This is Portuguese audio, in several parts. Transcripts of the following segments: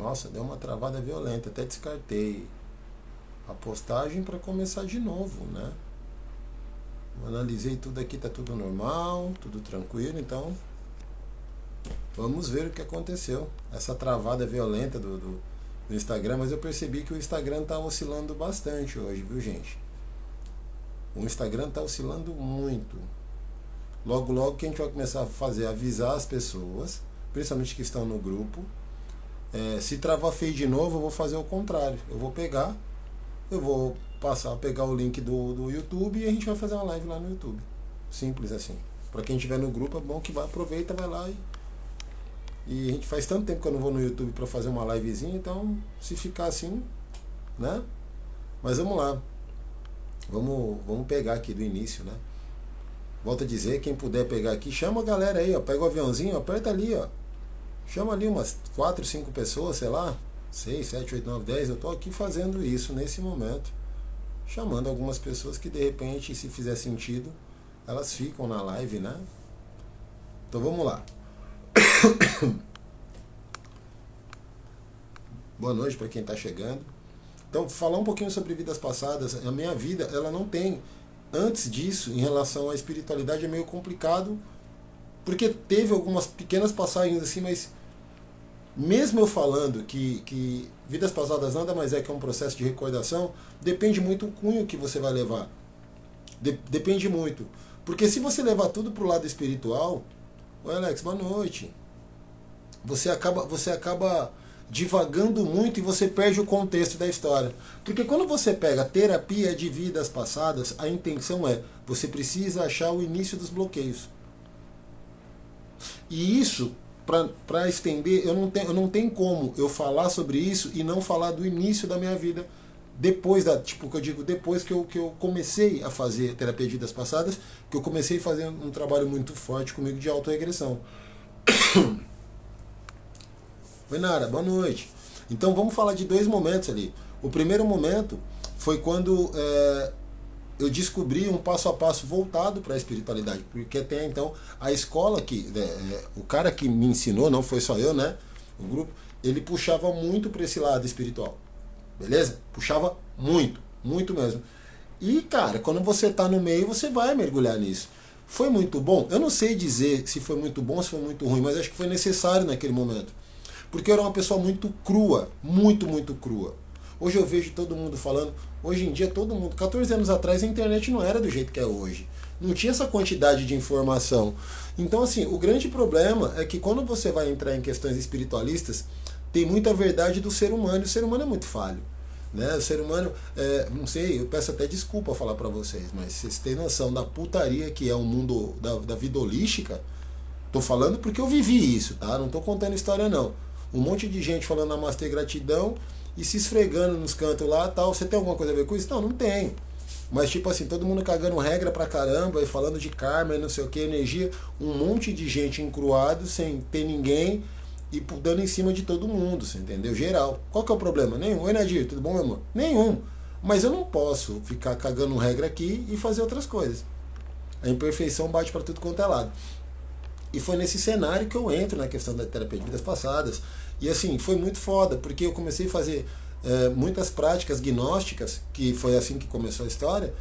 Nossa, deu uma travada violenta, até descartei a postagem para começar de novo, né? Analisei tudo aqui, tá tudo normal, tudo tranquilo, então vamos ver o que aconteceu. Essa travada violenta do Instagram, mas eu percebi que o Instagram tá oscilando bastante hoje, viu, gente? O Instagram tá oscilando muito. Logo, logo que a gente vai começar a fazer, avisar as pessoas, principalmente que estão no grupo. Se travar feio de novo, eu vou fazer o contrário. Eu vou passar a pegar o link do YouTube e a gente vai fazer uma live lá no YouTube. Simples assim. Para quem estiver no grupo, é bom que aproveita, vai lá e a gente faz tanto tempo que eu não vou no YouTube para fazer uma livezinha, então se ficar assim, né? Mas vamos lá. Vamos pegar aqui do início, né? Volto a dizer, quem puder pegar aqui, chama a galera aí, ó. Pega o aviãozinho, aperta ali, ó. Chama ali umas 4, 5 pessoas, sei lá. 6, 7, 8, 9, 10. Eu tô aqui fazendo isso nesse momento. Chamando algumas pessoas que de repente, se fizer sentido, elas ficam na live, né? Então vamos lá. Boa noite para quem está chegando. Então, falar um pouquinho sobre vidas passadas. A minha vida, ela não tem... Antes disso, em relação à espiritualidade, é meio complicado, porque teve algumas pequenas passagens assim, mas mesmo eu falando que vidas passadas nada mais é que um processo de recordação, depende muito do cunho que você vai levar. Depende muito. Porque se você levar tudo para o lado espiritual... Oi, Alex, boa noite. Você acaba divagando muito e você perde o contexto da história. Porque quando você pega terapia de vidas passadas, a intenção é, você precisa achar o início dos bloqueios. E isso, para estender, eu não tenho como eu falar sobre isso e não falar do início da minha vida, depois depois que eu comecei a fazer terapia de vidas passadas, que eu comecei a fazer um trabalho muito forte comigo de autorregressão. Oi, Nara, boa noite. Então vamos falar de 2 momentos ali. O primeiro momento foi quando eu descobri um passo a passo voltado para a espiritualidade, porque até então a escola o cara que me ensinou, não foi só eu, né? O grupo, ele puxava muito para esse lado espiritual, beleza? Puxava muito, muito mesmo. E cara, quando você tá no meio, você vai mergulhar nisso. Foi muito bom? Eu não sei dizer se foi muito bom ou se foi muito ruim, mas acho que foi necessário naquele momento. Porque eu era uma pessoa muito crua, muito, muito crua. Hoje eu vejo todo mundo falando, hoje em dia todo mundo, 14 anos atrás a internet não era do jeito que é hoje. Não tinha essa quantidade de informação. Então assim, o grande problema é que quando você vai entrar em questões espiritualistas, tem muita verdade do ser humano, e o ser humano é muito falho. Né? O ser humano, não sei, eu peço até desculpa falar pra vocês, mas vocês têm noção da putaria que é o mundo da vida holística? Tô falando porque eu vivi isso, tá? Não tô contando história não. Um monte de gente falando namastê, gratidão e se esfregando nos cantos lá tal. Você tem alguma coisa a ver com isso? Não, não tem. Mas tipo assim, todo mundo cagando regra pra caramba e falando de karma e não sei o que, energia. Um monte de gente encruado sem ter ninguém e dando em cima de todo mundo, você entendeu? Geral. Qual que é o problema? Nenhum. Oi, Nadir, tudo bom, meu amor? Nenhum. Mas eu não posso ficar cagando regra aqui e fazer outras coisas. A imperfeição bate pra tudo quanto é lado. E foi nesse cenário que eu entro na questão da terapia de vidas passadas. E assim, foi muito foda, porque eu comecei a fazer muitas práticas gnósticas, que foi assim que começou a história,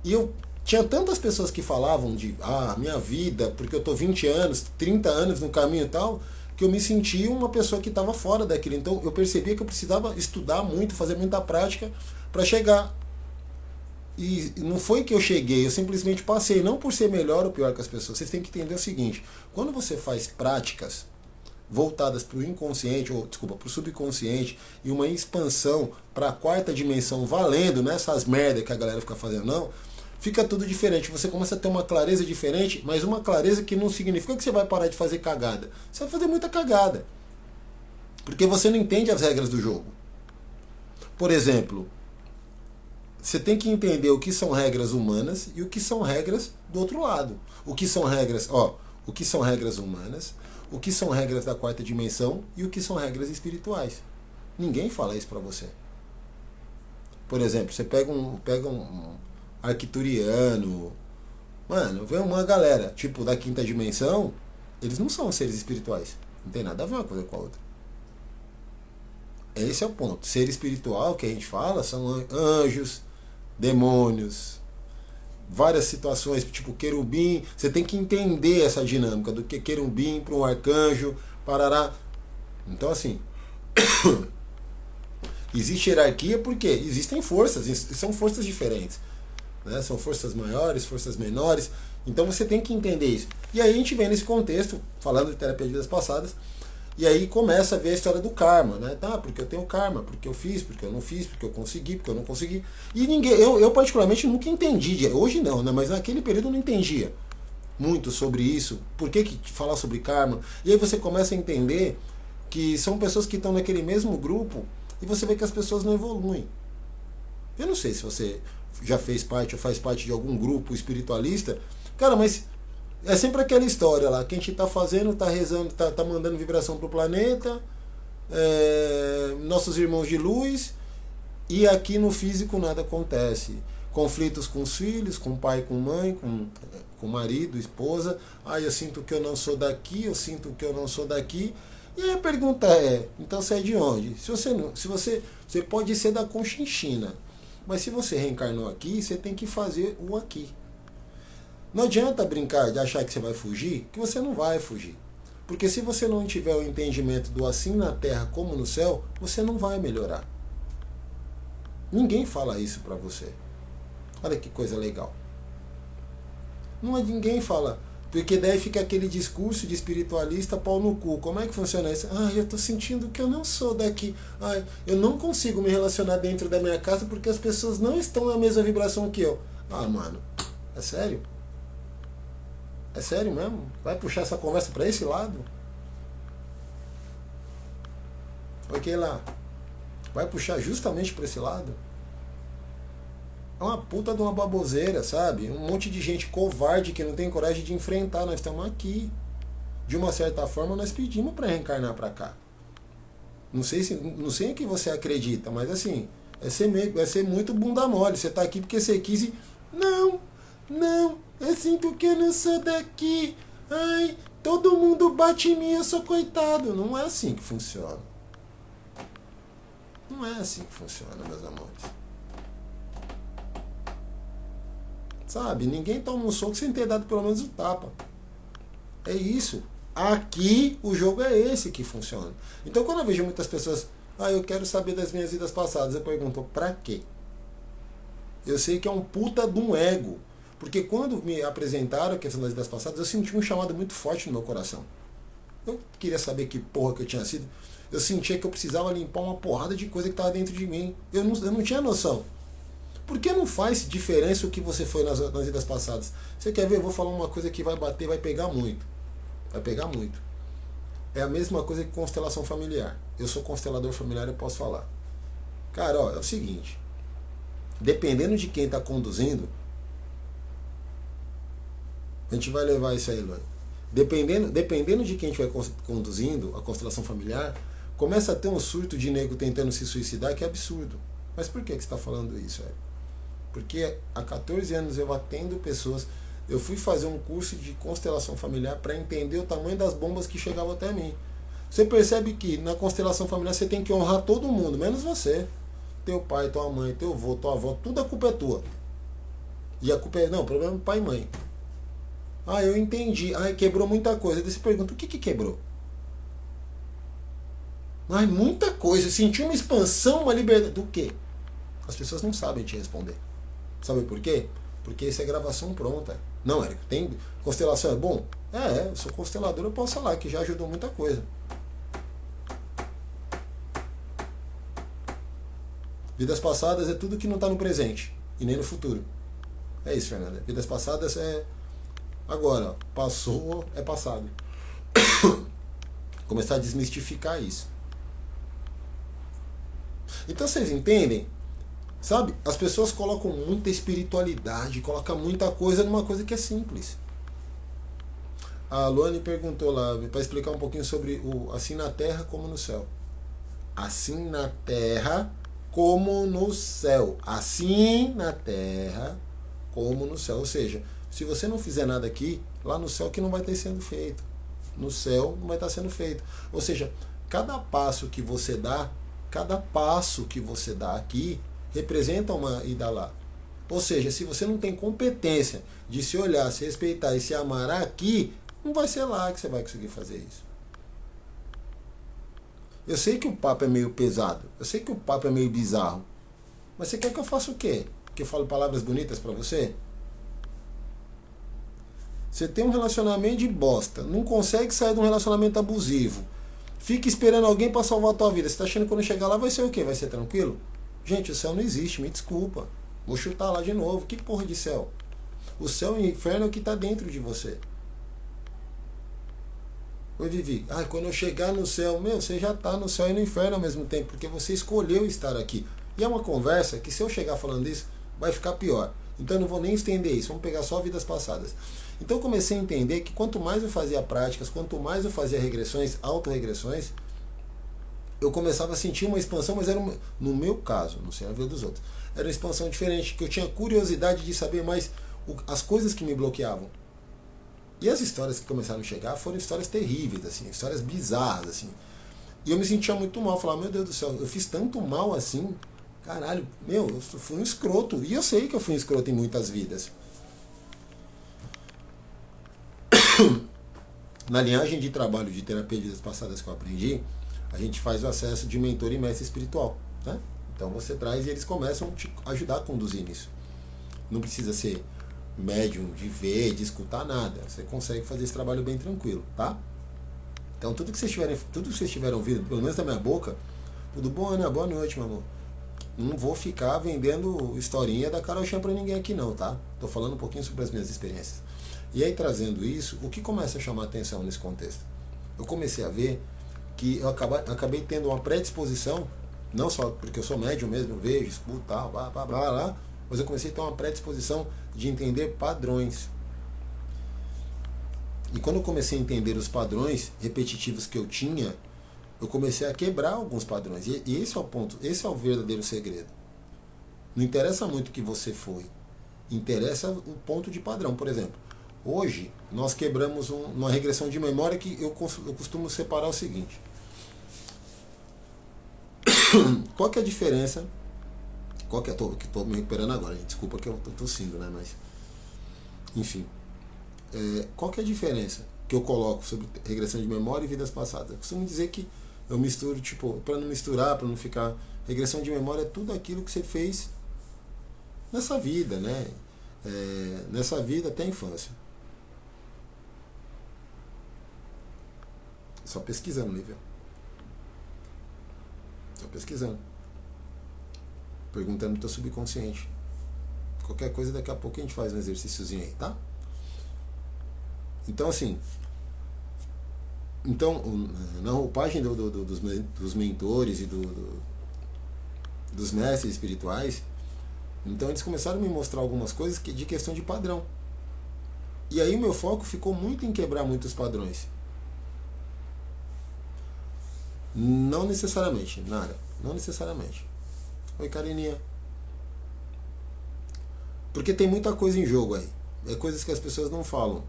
e eu tinha tantas pessoas que falavam de minha vida, porque eu tô 20 anos, 30 anos no caminho e tal, que eu me sentia uma pessoa que estava fora daquilo. Então eu percebia que eu precisava estudar muito, fazer muita prática para chegar. E não foi que eu cheguei, eu simplesmente passei, não por ser melhor ou pior que as pessoas. Vocês têm que entender o seguinte, quando você faz práticas voltadas para o inconsciente, para o subconsciente, e uma expansão para a 4ª dimensão valendo, nessas merdas que a galera fica fazendo, não, fica tudo diferente. Você começa a ter uma clareza diferente, mas uma clareza que não significa que você vai parar de fazer cagada. Você vai fazer muita cagada. Porque você não entende as regras do jogo. Por exemplo, você tem que entender o que são regras humanas e o que são regras do outro lado. O que são regras, o que são regras humanas, o que são regras da 4ª dimensão e o que são regras espirituais. Ninguém fala isso pra você. Por exemplo, você pega um arcturiano, mano, vem uma galera, tipo, da 5ª dimensão, eles não são seres espirituais. Não tem nada a ver uma coisa com a outra. Esse é o ponto. Ser espiritual, que a gente fala, são anjos, demônios, várias situações, tipo querubim. Você tem que entender essa dinâmica do que querubim para um arcanjo, parará. Então, assim, existe hierarquia porque existem forças, são forças diferentes, né? São forças maiores, forças menores. Então você tem que entender isso. E aí a gente vem nesse contexto, falando de terapia de vidas passadas, e aí começa a ver a história do karma, né? Tá, porque eu tenho karma, porque eu fiz, porque eu não fiz, porque eu consegui, porque eu não consegui. E ninguém, eu particularmente nunca entendi, hoje não, né? Mas naquele período eu não entendia muito sobre isso. Por que falar sobre karma? E aí você começa a entender que são pessoas que estão naquele mesmo grupo e você vê que as pessoas não evoluem. Eu não sei se você já fez parte ou faz parte de algum grupo espiritualista, cara, mas é sempre aquela história lá, que a gente tá fazendo, tá rezando, tá mandando vibração pro planeta, nossos irmãos de luz, e aqui no físico nada acontece. Conflitos com os filhos, com pai, com mãe, com marido, esposa. Eu sinto que eu não sou daqui, eu sinto que eu não sou daqui. E aí a pergunta é, então você é de onde? Você pode ser da Conchinchina, mas se você reencarnou aqui, você tem que fazer o aqui. Não adianta brincar de achar que você vai fugir, que você não vai fugir. Porque se você não tiver o entendimento do assim na terra como no céu, você não vai melhorar. Ninguém fala isso pra você. Olha que coisa legal. Ninguém fala, porque daí fica aquele discurso de espiritualista pau no cu. Como é que funciona isso? Eu tô sentindo que eu não sou daqui. Eu não consigo me relacionar dentro da minha casa porque as pessoas não estão na mesma vibração que eu. Mano, é sério? É sério mesmo? Vai puxar essa conversa pra esse lado? Ok lá. Vai puxar justamente pra esse lado? É uma puta de uma baboseira, sabe? Um monte de gente covarde que não tem coragem de enfrentar. Nós estamos aqui. De uma certa forma, nós pedimos para reencarnar para cá. Não sei em que você acredita, mas assim, é ser muito bunda mole. Você tá aqui porque você quis e... Não, eu sinto que eu não sou daqui. Todo mundo bate em mim, eu sou coitado. Não é assim que funciona. Não é assim que funciona, meus amores. Sabe? Ninguém toma um soco sem ter dado pelo menos um tapa. É isso. Aqui o jogo é esse que funciona. Então quando eu vejo muitas pessoas, eu quero saber das minhas vidas passadas, eu pergunto, pra quê? Eu sei que é um puta de um ego. Porque quando me apresentaram a questão das vidas passadas, eu senti um chamado muito forte no meu coração. Eu queria saber que porra que eu tinha sido. Eu sentia que eu precisava limpar uma porrada de coisa que estava dentro de mim. Eu não tinha noção. Por que não faz diferença o que você foi nas vidas passadas? Você quer ver? Eu vou falar uma coisa que vai bater, vai pegar muito. Vai pegar muito. É a mesma coisa que constelação familiar. Eu sou constelador familiar, eu posso falar. Cara, é o seguinte. Dependendo de quem está conduzindo, a gente vai levar isso aí, Eloy. Dependendo de quem a gente vai conduzindo a constelação familiar, começa a ter um surto de nego tentando se suicidar, que é absurdo. Mas por que você está falando isso, Érico? Porque há 14 anos eu atendo pessoas. Eu fui fazer um curso de constelação familiar para entender o tamanho das bombas que chegavam até mim. Você percebe que na constelação familiar você tem que honrar todo mundo, menos você. Teu pai, tua mãe, teu avô, tua avó, tudo a culpa é tua. E a culpa é... Não, o problema é do pai e mãe. Eu entendi. Quebrou muita coisa. Daí você pergunta, o que quebrou? Muita coisa. Eu senti uma expansão, uma liberdade. Do quê? As pessoas não sabem te responder. Sabe por quê? Porque isso é gravação pronta. Não, Érico, tem constelação é bom? Eu sou constelador, eu posso falar que já ajudou muita coisa. Vidas passadas é tudo que não está no presente e nem no futuro. É isso, Fernanda. Vidas passadas é agora. Passou, é passado. Começar a desmistificar isso. Então vocês entendem? Sabe? As pessoas colocam muita espiritualidade, colocam muita coisa numa coisa que é simples. A Luane perguntou lá, para explicar um pouquinho sobre o assim na terra como no céu. Assim na terra como no céu. Assim na terra como no céu. Ou seja, se você não fizer nada aqui, lá no céu que não vai estar sendo feito. No céu não vai estar sendo feito. Ou seja, cada passo que você dá Cada passo que você dá aqui representa uma ida lá. Ou seja, se você não tem competência de se olhar, se respeitar e se amar aqui, não vai ser lá que você vai conseguir fazer isso. Eu sei que o papo é meio pesado, eu sei que o papo é meio bizarro, mas você quer que eu faça o quê? Que eu fale palavras bonitas pra você? Você tem um relacionamento de bosta, não consegue sair de um relacionamento abusivo, fica esperando alguém pra salvar a tua vida. Você tá achando que quando chegar lá vai ser o quê? Vai ser tranquilo? Gente, o céu não existe, me desculpa. Vou chutar lá de novo. Que porra de céu? O céu e o inferno é o que tá dentro de você. Oi, Vivi. Quando eu chegar no céu, você já tá no céu e no inferno ao mesmo tempo, porque você escolheu estar aqui. E é uma conversa que, se eu chegar falando isso, vai ficar pior. Então eu não vou nem estender isso, vamos pegar só vidas passadas. Então eu comecei a entender que quanto mais eu fazia práticas, quanto mais eu fazia regressões, autorregressões, eu começava a sentir uma expansão, mas era no meu caso, não sei a vida dos outros, era uma expansão diferente, que eu tinha curiosidade de saber mais as coisas que me bloqueavam. E as histórias que começaram a chegar foram histórias terríveis, assim, histórias bizarras, assim. E eu me sentia muito mal, falava, meu Deus do céu, eu fiz tanto mal assim, caralho, eu fui um escroto. E eu sei que eu fui um escroto em muitas vidas. Na linhagem de trabalho de terapia de vidas passadas que eu aprendi, a gente faz o acesso de mentor e mestre espiritual, né? Então você traz e eles começam a te ajudar a conduzir nisso. Não precisa ser médium de ver, de escutar nada. Você consegue fazer esse trabalho bem tranquilo, tá? Então tudo que vocês tiverem ouvido, pelo menos da minha boca, tudo bom, Ana? Boa noite, meu amor. Não vou ficar vendendo historinha da Carol Chan pra ninguém aqui não, tá? Tô falando um pouquinho sobre as minhas experiências. E aí, trazendo isso, o que começa a chamar a atenção nesse contexto? Eu comecei a ver que eu acabei tendo uma predisposição, não só porque eu sou médium mesmo, eu vejo, escuto, tal, blá, blá, blá, blá, mas eu comecei a ter uma predisposição de entender padrões. E quando eu comecei a entender os padrões repetitivos que eu tinha, eu comecei a quebrar alguns padrões. E esse é o ponto, esse é o verdadeiro segredo. Não interessa muito o que você foi, interessa o ponto de padrão. Por exemplo, hoje nós quebramos uma regressão de memória que eu costumo separar o seguinte. Qual que é a diferença? Estou me recuperando agora, gente. Desculpa que eu estou tossindo, né? Mas, enfim. Qual que é a diferença que eu coloco sobre regressão de memória e vidas passadas? Eu costumo dizer que eu misturo, para não misturar, para não ficar... Regressão de memória é tudo aquilo que você fez nessa vida, né? Nessa vida até a infância. Só pesquisando, Lívia. Só pesquisando. Perguntando pro teu subconsciente. Qualquer coisa, daqui a pouco a gente faz um exercíciozinho aí, tá? Então, assim... Então, na roupagem dos mentores e dos mestres espirituais, então eles começaram a me mostrar algumas coisas de questão de padrão. E aí o meu foco ficou muito em quebrar muitos padrões. Não necessariamente, Nara. Não necessariamente. Oi, Carininha. Porque tem muita coisa em jogo aí. É coisas que as pessoas não falam.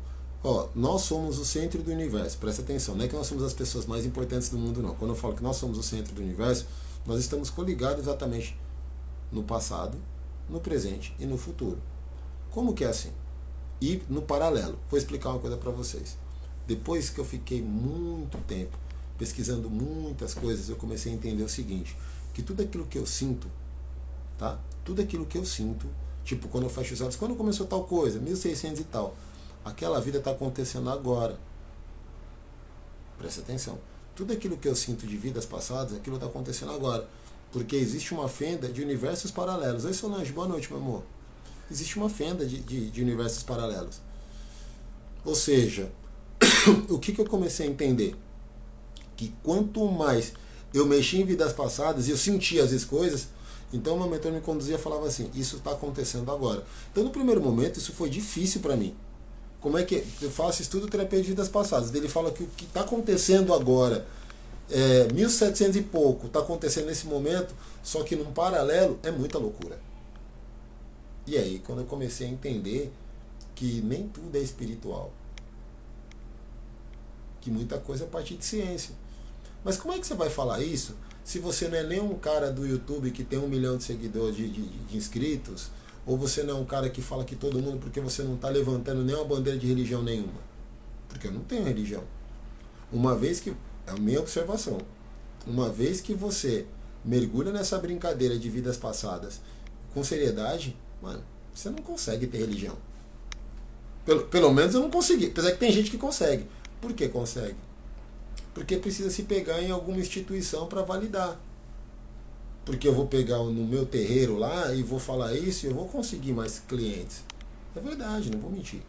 Nós somos o centro do universo. Presta atenção. Não é que nós somos as pessoas mais importantes do mundo, não. Quando eu falo que nós somos o centro do universo, nós estamos coligados exatamente no passado, no presente e no futuro. Como que é assim? E no paralelo. Vou explicar uma coisa para vocês. Depois que eu fiquei muito tempo pesquisando muitas coisas, eu comecei a entender o seguinte, que tudo aquilo que eu sinto, tá? Tudo aquilo que eu sinto, tipo, quando eu fecho os olhos, quando começou tal coisa, 1600 e tal, aquela vida está acontecendo agora. Presta atenção. Tudo aquilo que eu sinto de vidas passadas, aquilo está acontecendo agora. Porque existe uma fenda de universos paralelos. Oi, Solange, boa noite, meu amor. Existe uma fenda de universos paralelos. Ou seja, o que eu comecei a entender? Que quanto mais eu mexi em vidas passadas e eu sentia as coisas, então o meu mentor me conduzia e falava assim, isso está acontecendo agora. Então no primeiro momento isso foi difícil para mim. Como é que eu faço estudo terapia de vidas passadas? Ele fala que o que está acontecendo agora, 1700 e pouco, está acontecendo nesse momento, só que num paralelo é muita loucura. E aí quando eu comecei a entender que nem tudo é espiritual, que muita coisa é a partir de ciência. Mas como é que você vai falar isso se você não é nem um cara do YouTube que tem 1 milhão de seguidores, de inscritos, ou você não é um cara que fala que todo mundo, porque você não está levantando nem uma bandeira de religião nenhuma. Porque eu não tenho religião. Uma vez que, é a minha observação, uma vez que você mergulha nessa brincadeira de vidas passadas com seriedade, mano, você não consegue ter religião. Pelo menos eu não consegui. Apesar que tem gente que consegue. Por que consegue? Porque precisa se pegar em alguma instituição para validar. Porque eu vou pegar no meu terreiro lá e vou falar isso e eu vou conseguir mais clientes. É verdade, não vou mentir.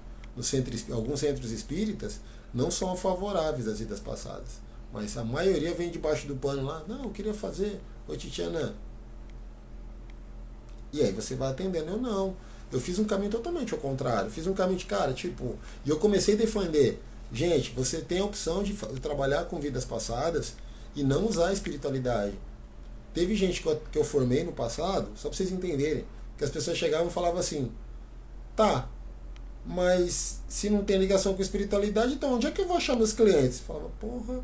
Alguns centros espíritas não são favoráveis às vidas passadas. Mas a maioria vem debaixo do pano lá. Não, eu queria fazer. Ô Titiana. E aí você vai atendendo. Eu não. Eu fiz um caminho totalmente ao contrário. Eu fiz um caminho de cara, tipo. E eu comecei a defender. Gente, você tem a opção de trabalhar com vidas passadas e não usar a espiritualidade. Teve gente que eu formei no passado, só para vocês entenderem, que as pessoas chegavam e falavam assim, tá, mas se não tem ligação com espiritualidade, então onde é que eu vou achar meus clientes? Eu falava, porra.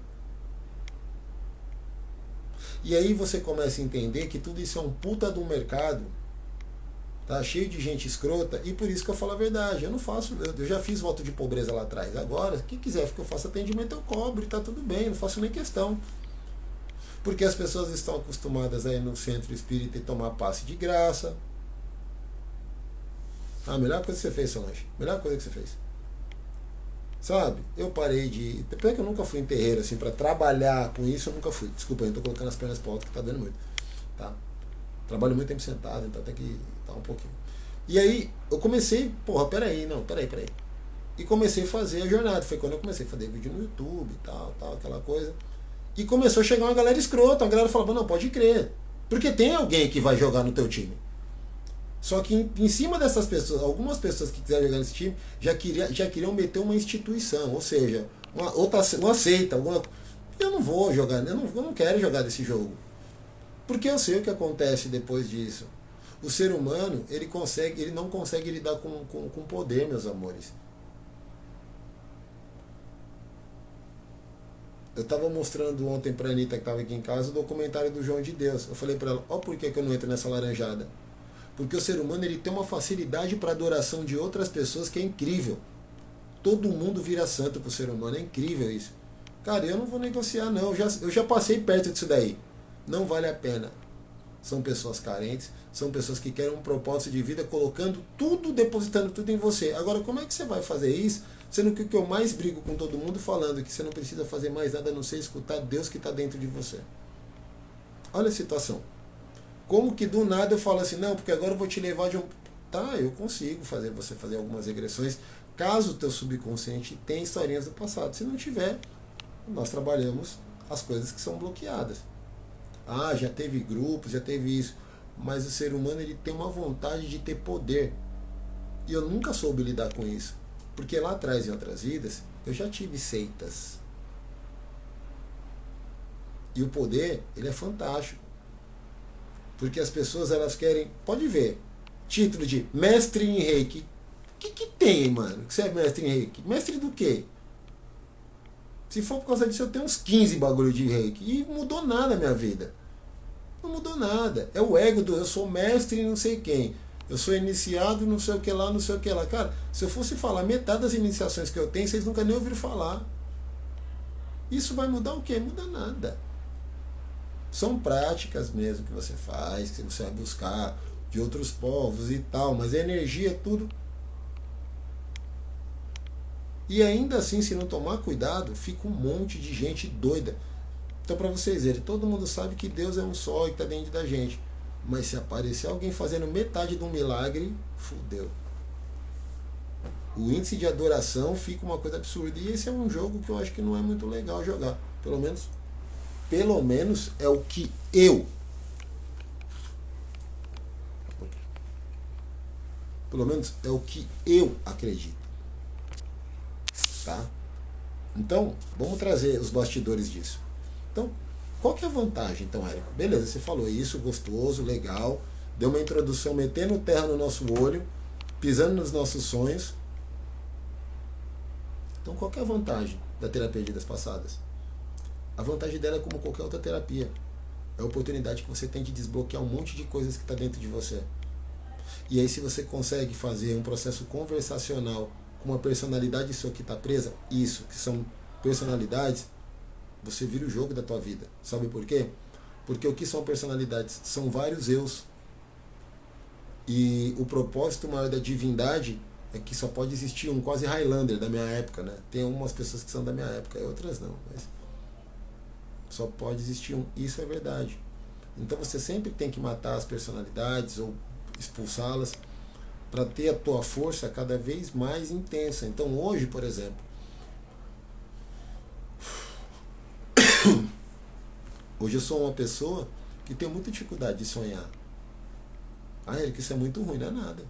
E aí você começa a entender que tudo isso é um puta de um mercado, tá cheio de gente escrota, e por isso que eu falo a verdade. Eu não faço, eu já fiz voto de pobreza lá atrás. Agora, quem quiser que eu faça atendimento, eu cobro e tá tudo bem, não faço nem questão. Porque as pessoas estão acostumadas a ir no centro espírita e tomar passe de graça. A melhor coisa que você fez, Solange. Melhor coisa que você fez. Sabe? Eu parei de. Apesar que eu nunca fui em terreiro, assim, pra trabalhar com isso, eu nunca fui. Desculpa, eu tô colocando as pernas pro alto que tá dando muito. Tá? Trabalho muito tempo sentado, então tem que dar um pouquinho. E aí, eu comecei, peraí. E comecei a fazer a jornada. Foi quando eu comecei a fazer vídeo no YouTube e tal, aquela coisa. E começou a chegar uma galera escrota. A galera falava, não, pode crer. Porque tem alguém que vai jogar no teu time. Só que em cima dessas pessoas, algumas pessoas que quiserem jogar nesse time, já queriam meter uma instituição. Ou seja, uma seita. Eu não vou jogar, eu não quero jogar desse jogo. Porque eu sei o que acontece depois disso. O ser humano, ele não consegue lidar com poder, meus amores. Eu estava mostrando ontem para a Anitta, que estava aqui em casa, o documentário do João de Deus. Eu falei para ela, ó por que eu não entro nessa laranjada. Porque o ser humano ele tem uma facilidade para adoração de outras pessoas que é incrível. Todo mundo vira santo pro ser humano, é incrível isso. Cara, eu não vou negociar não, eu já passei perto disso daí. Não vale a pena. São pessoas carentes, são pessoas que querem um propósito de vida, colocando tudo, depositando tudo em você. Agora, como é que você vai fazer isso? Sendo que o que eu mais brigo com todo mundo falando que você não precisa fazer mais nada a não ser escutar Deus que está dentro de você. Olha a situação. Como que do nada eu falo assim, não, porque agora eu vou te levar de um... Tá, eu consigo fazer você fazer algumas regressões, caso o teu subconsciente tenha historinhas do passado. Se não tiver, nós trabalhamos as coisas que são bloqueadas. Ah, já teve grupos, já teve isso. Mas o ser humano ele tem uma vontade de ter poder. E eu nunca soube lidar com isso. Porque lá atrás, em outras vidas, eu já tive seitas. E o poder, ele é fantástico. Porque as pessoas, elas querem... Pode ver. Título de mestre em reiki. O que tem, mano? Que você é mestre em reiki? Mestre do quê? Se for por causa disso, eu tenho uns 15 bagulho de reiki. E mudou nada a minha vida. Não mudou nada. É o ego do eu sou mestre em não sei quem. Eu sou iniciado não sei o que lá, não sei o que lá. Cara, se eu fosse falar metade das iniciações que eu tenho, vocês nunca nem ouviram falar. Isso vai mudar o quê? Muda nada. São práticas mesmo que você faz, que você vai buscar de outros povos e tal, mas a energia é tudo. E ainda assim, se não tomar cuidado, fica um monte de gente doida. Então, para vocês verem, todo mundo sabe que Deus é um só e está dentro da gente. Mas se aparecer alguém fazendo metade de um milagre, fudeu. O índice de adoração fica uma coisa absurda. E esse é um jogo que eu acho que não é muito legal jogar. Pelo menos é o que eu. Pelo menos é o que eu acredito. Tá? Então, vamos trazer os bastidores disso. Então, qual que é a vantagem, então, Érico? Beleza, você falou isso, gostoso, legal, deu uma introdução metendo terra no nosso olho, pisando nos nossos sonhos. Então, qual que é a vantagem da terapia de vidas passadas? A vantagem dela é como qualquer outra terapia. É a oportunidade que você tem de desbloquear um monte de coisas que está dentro de você. E aí, se você consegue fazer um processo conversacional com uma personalidade sua que está presa, isso, que são personalidades, você vira o jogo da tua vida. Sabe por quê? Porque o que são personalidades? São vários eus. E o propósito maior da divindade é que só pode existir um, quase Highlander da minha época, né? Tem algumas pessoas que são da minha época e outras não, mas só pode existir um. Isso é verdade. Então você sempre tem que matar as personalidades ou expulsá-las para ter a tua força cada vez mais intensa. Então hoje, por exemplo, hoje eu sou uma pessoa que tem muita dificuldade de sonhar. Ah, Eric, isso é muito ruim, não é nada.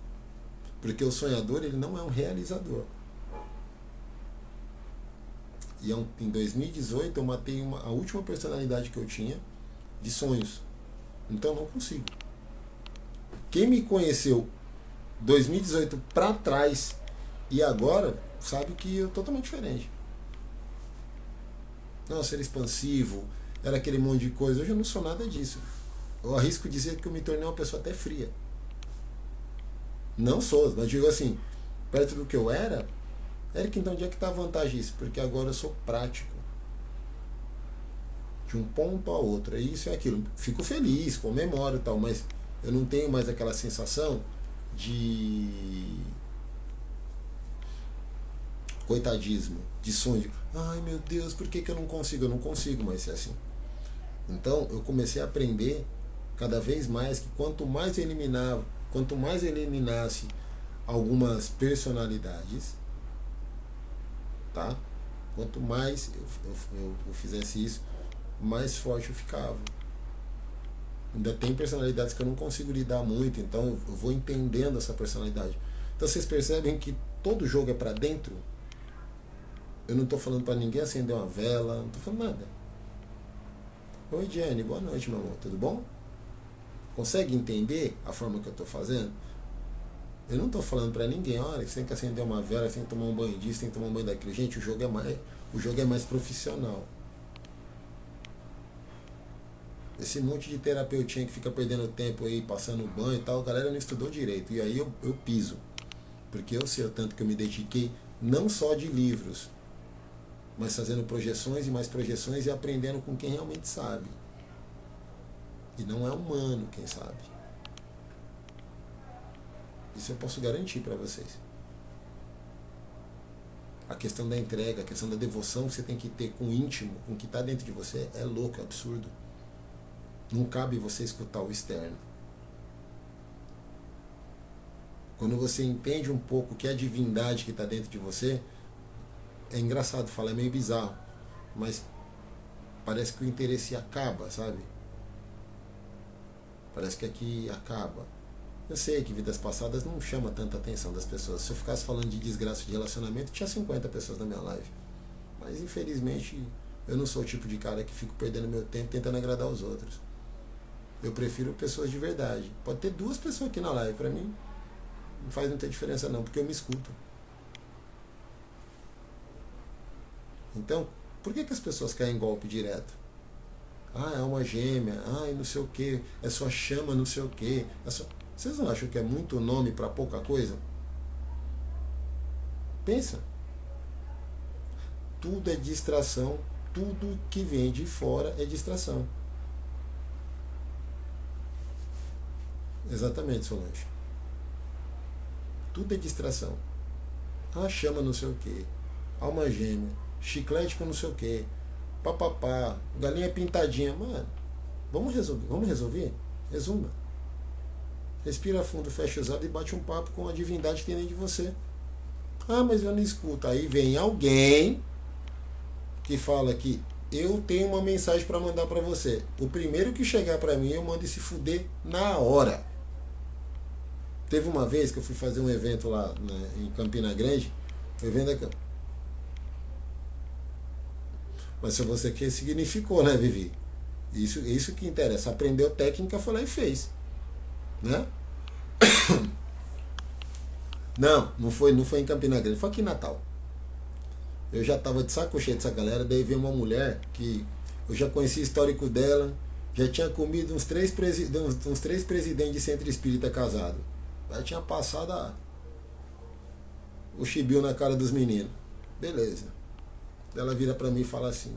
Porque o sonhador, ele não é um realizador. E em 2018 eu matei a última personalidade que eu tinha de sonhos. Então eu não consigo. Quem me conheceu 2018 para trás e agora, sabe que eu totalmente diferente. Nossa, era expansivo, era aquele monte de coisa. Hoje eu não sou nada disso. Eu arrisco dizer que eu me tornei uma pessoa até fria. Não sou, mas digo assim, perto do que eu era, Eric, então onde é que está a vantagem disso? Porque agora eu sou prático. De um ponto a outro, é isso e aquilo. Fico feliz, comemoro e tal, mas eu não tenho mais aquela sensação de coitadismo, de sonho. Ai meu Deus, por que eu não consigo? Eu não consigo mais ser assim. Então eu comecei a aprender cada vez mais que quanto mais eu eliminasse algumas personalidades, tá? Quanto mais eu fizesse isso, mais forte eu ficava. Ainda tem personalidades que eu não consigo lidar muito, então eu vou entendendo essa personalidade. Então vocês percebem que todo jogo é pra dentro? Eu não tô falando pra ninguém acender uma vela, não tô falando nada. Oi, Jenny, boa noite, meu amor, tudo bom? Consegue entender a forma que eu tô fazendo? Eu não tô falando pra ninguém, olha, você tem que acender uma vela, você tem que tomar um banho disso, tem que tomar um banho daquilo. Gente, o jogo é mais profissional. Esse monte de terapeutinha que fica perdendo tempo aí, passando banho e tal, a galera não estudou direito. E aí eu piso. Porque eu sei o tanto que eu me dediquei, não só de livros, mas fazendo projeções e mais projeções e aprendendo com quem realmente sabe. E não é humano quem sabe. Isso eu posso garantir para vocês. A questão da entrega, a questão da devoção que você tem que ter com o íntimo, com o que está dentro de você, é louco, é absurdo. Não cabe você escutar o externo. Quando você entende um pouco que é a divindade que está dentro de você, é engraçado falar, é meio bizarro, mas parece que o interesse acaba, sabe? Parece que aqui acaba. Eu sei que vidas passadas não chama tanta atenção das pessoas. Se eu ficasse falando de desgraça de relacionamento, tinha 50 pessoas na minha live. Mas infelizmente eu não sou o tipo de cara que fico perdendo meu tempo tentando agradar os outros. Eu prefiro pessoas de verdade. Pode ter 2 pessoas aqui na live, pra mim não faz muita diferença não, porque eu me escuto. Então, por que as pessoas caem em golpe direto? Ah, é uma gêmea, ah, não sei o que, é sua chama, não sei o que. Vocês não acham que é muito nome para pouca coisa? Pensa. Tudo é distração, tudo que vem de fora é distração. Exatamente, Solange. Tudo é distração. Ah, chama não sei o que, alma gêmea, chiclete com não sei o que, papapá, galinha pintadinha. Mano, vamos resolver? Resuma. Respira fundo, fecha os olhos e bate um papo com a divindade que tem dentro de você. Ah, mas eu não escuto. Aí vem alguém que fala que eu tenho uma mensagem para mandar para você. O primeiro que chegar para mim, eu mando se fuder na hora. Teve uma vez que eu fui fazer um evento lá, né, em Campina Grande. Evento aqui. Mas se você quer, significou, né, Vivi? Isso que interessa. Aprendeu técnica, foi lá e fez. Né? Não foi em Campina Grande, foi aqui em Natal. Eu já tava de saco cheio dessa galera, daí veio uma mulher que eu já conhecia o histórico dela, Já tinha comido uns três presidentes de centro espírita casado. Já tinha passado o chibio na cara dos meninos. Beleza. Ela vira pra mim e fala assim: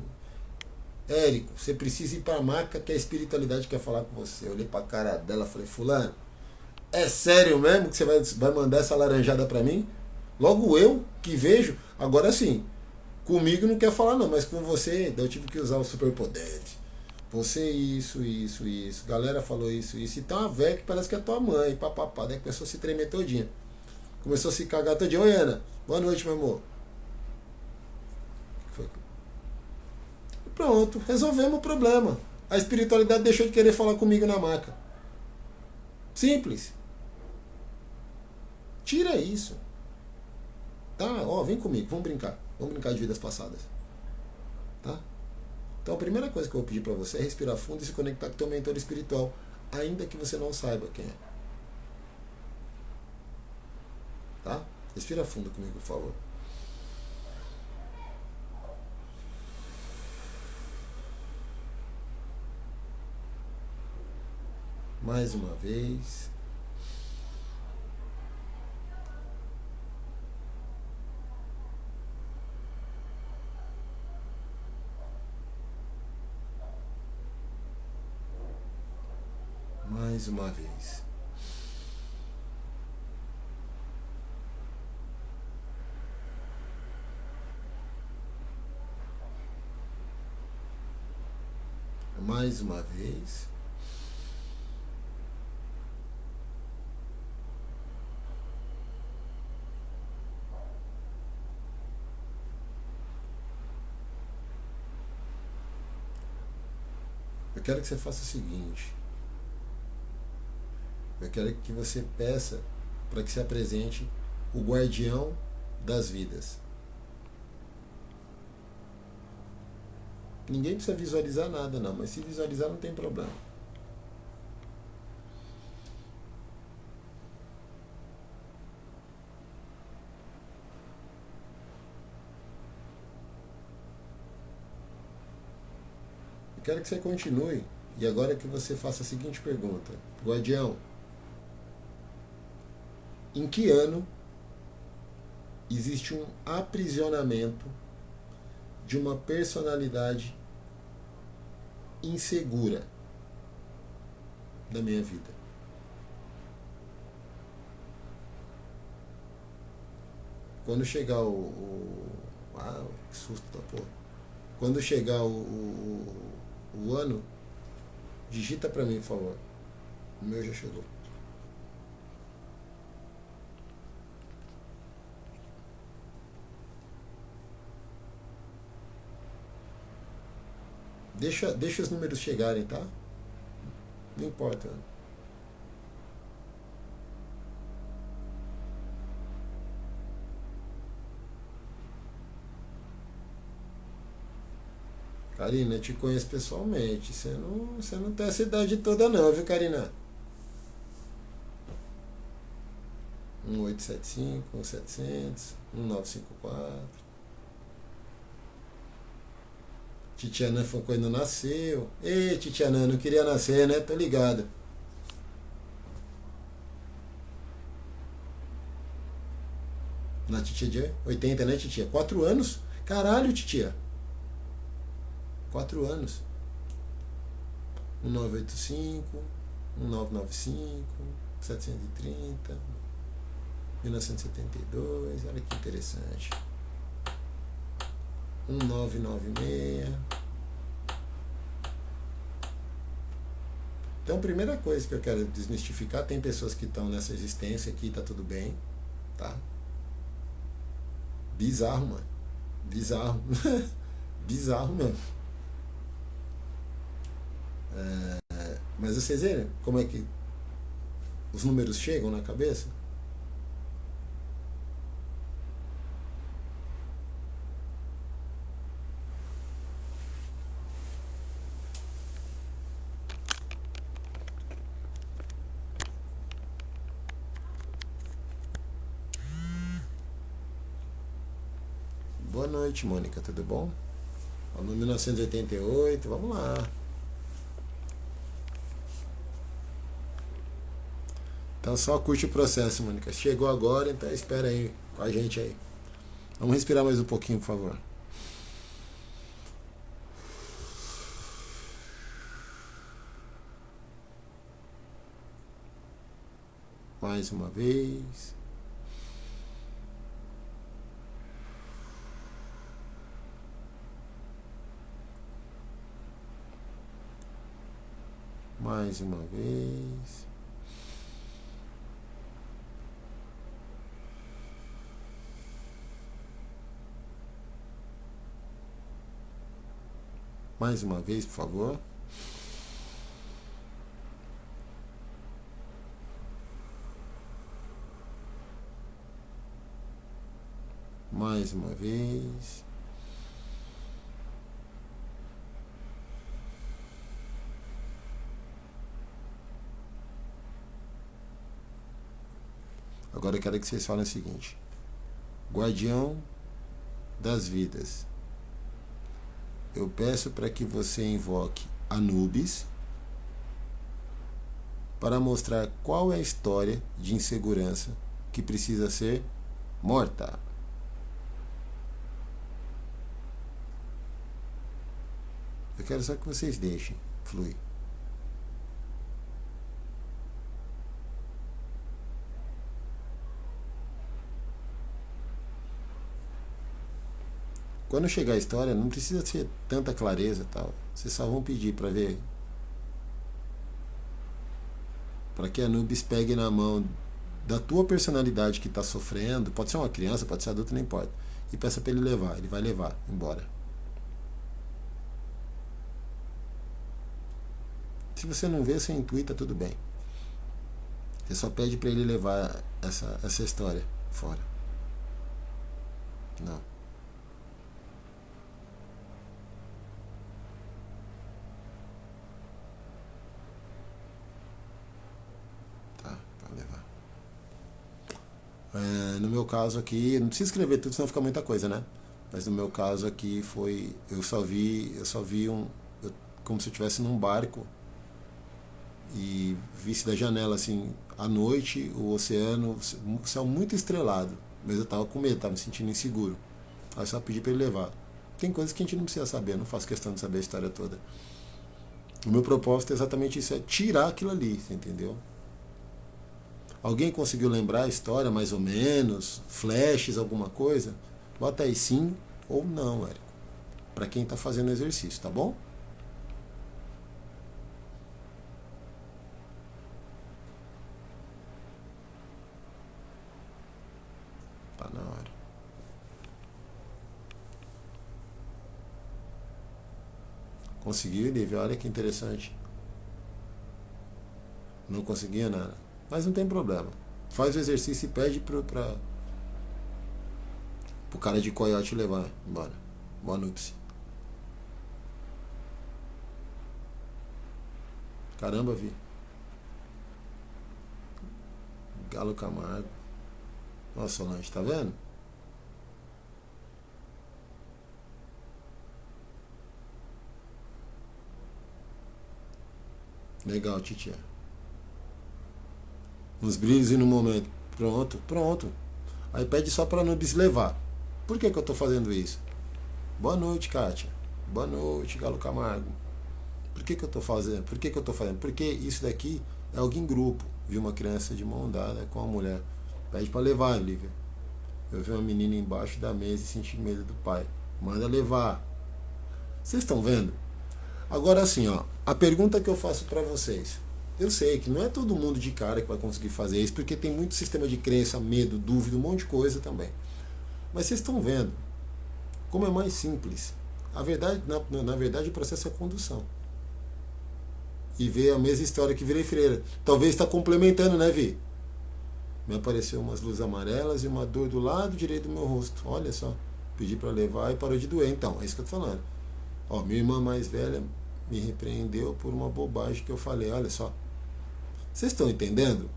Érico, você precisa ir pra marca que a espiritualidade quer falar com você. Eu olhei pra cara dela e falei: Fulano, é sério mesmo que você vai mandar essa laranjada pra mim? Logo eu que vejo. Agora sim, comigo não quer falar não, mas com você eu tive que usar o superpoder. Você isso. Galera falou isso. E tá uma velha que parece que é tua mãe, papapá. Daí começou a se tremer todinha. Começou a se cagar todinha. Oi, Ana. Boa noite, meu amor. Foi. Pronto, resolvemos o problema. A espiritualidade deixou de querer falar comigo na maca. Simples. Tira isso. Tá? Ó, vem comigo, vamos brincar. Vamos brincar de vidas passadas. Tá? Então a primeira coisa que eu vou pedir para você é respirar fundo e se conectar com o teu mentor espiritual, ainda que você não saiba quem é. Tá? Respira fundo comigo, por favor. Mais uma vez. Mais uma vez. Mais uma vez. Eu quero que você faça o seguinte. Eu quero que você peça para que se apresente o guardião das vidas. Ninguém precisa visualizar nada não, mas se visualizar não tem problema. Eu quero que você continue e agora que você faça a seguinte pergunta. Guardião, em que ano existe um aprisionamento de uma personalidade insegura da minha vida? Quando chegar que susto da porra. Quando chegar o ano, digita pra mim, por favor. O meu já chegou. Deixa os números chegarem, tá? Não importa. Karina, eu te conheço pessoalmente. Você não tem essa idade toda não, viu, Karina? 1875, 1700, 1954. Titiana foi quando nasceu. Ei, Titiana, não queria nascer, né? Tô ligado. Na titia de 80, né, titia? 4 anos? Caralho, titia. 4 anos. 1985, 1995, 730, 1972. Olha que interessante. 1996. Então, a primeira coisa que eu quero desmistificar, tem pessoas que estão nessa existência aqui, tá tudo bem, tá? Bizarro, mano. Bizarro. Bizarro mesmo. Mas vocês viram como é que os números chegam na cabeça? Boa noite, Mônica, tudo bom? Ano 1988, vamos lá. Então só curte o processo, Mônica. Chegou agora, então espera aí com a gente aí. Vamos respirar mais um pouquinho, por favor. Mais uma vez. Mais uma vez. Mais uma vez, por favor. Mais uma vez. Agora eu quero que vocês falem o seguinte: Guardião das vidas, eu peço para que você invoque Anubis para mostrar qual é a história de insegurança que precisa ser morta. Eu quero só que vocês deixem fluir. Quando chegar a história, não precisa ser tanta clareza, tal. Vocês só vão pedir para ver, para que Anubis pegue na mão da tua personalidade que está sofrendo, pode ser uma criança, pode ser adulto, não importa, e peça para ele levar. Ele vai levar embora. Se você não vê, você intui, tá tudo bem. Você só pede para ele levar essa história fora. Não. Tá, pode levar. No meu caso aqui, não precisa escrever tudo, senão fica muita coisa, né? Mas no meu caso aqui foi, eu só vi como se eu estivesse num barco e visse da janela assim, à noite, o oceano, o céu muito estrelado, mas eu tava com medo, tava me sentindo inseguro. Aí só pedi para ele levar. Tem coisas que a gente não precisa saber, eu não faço questão de saber a história toda. O meu propósito é exatamente isso, é tirar aquilo ali, você entendeu? Alguém conseguiu lembrar a história mais ou menos, flashes, alguma coisa? Bota aí sim ou não, Érico, para quem tá fazendo o exercício, tá bom? Tá na hora. Conseguiu, Lívia? Olha que interessante. Não conseguia nada. Mas não tem problema. Faz o exercício e pede pro cara de coiote levar embora. Boa núpcia. Caramba, Vi. Galo Camargo. Nossa, Solange, tá vendo? Legal, titia. Nos brilhos e no momento. Pronto, pronto. Aí pede só para Anubis levar. Por que eu tô fazendo isso? Boa noite, Kátia. Boa noite, Galo Camargo. Por que eu tô fazendo? Por que eu tô fazendo? Porque isso daqui é algo em grupo. Vi uma criança de mão dada com uma mulher. Pede para levar, Lívia. Eu vi uma menina embaixo da mesa e senti medo do pai. Manda levar. Vocês estão vendo? Agora assim, ó, a pergunta que eu faço para vocês. Eu sei que não é todo mundo de cara que vai conseguir fazer isso, porque tem muito sistema de crença, medo, dúvida, um monte de coisa também. Mas vocês estão vendo como é mais simples. A verdade, na verdade, o processo é condução. E ver a mesma história que virei freira. Talvez está complementando, né, Vi? Me apareceu umas luzes amarelas e uma dor do lado direito do meu rosto. Olha só. Pedi para levar e parou de doer. Então, é isso que eu tô falando. Ó, minha irmã mais velha me repreendeu por uma bobagem que eu falei. Olha só. Vocês estão entendendo?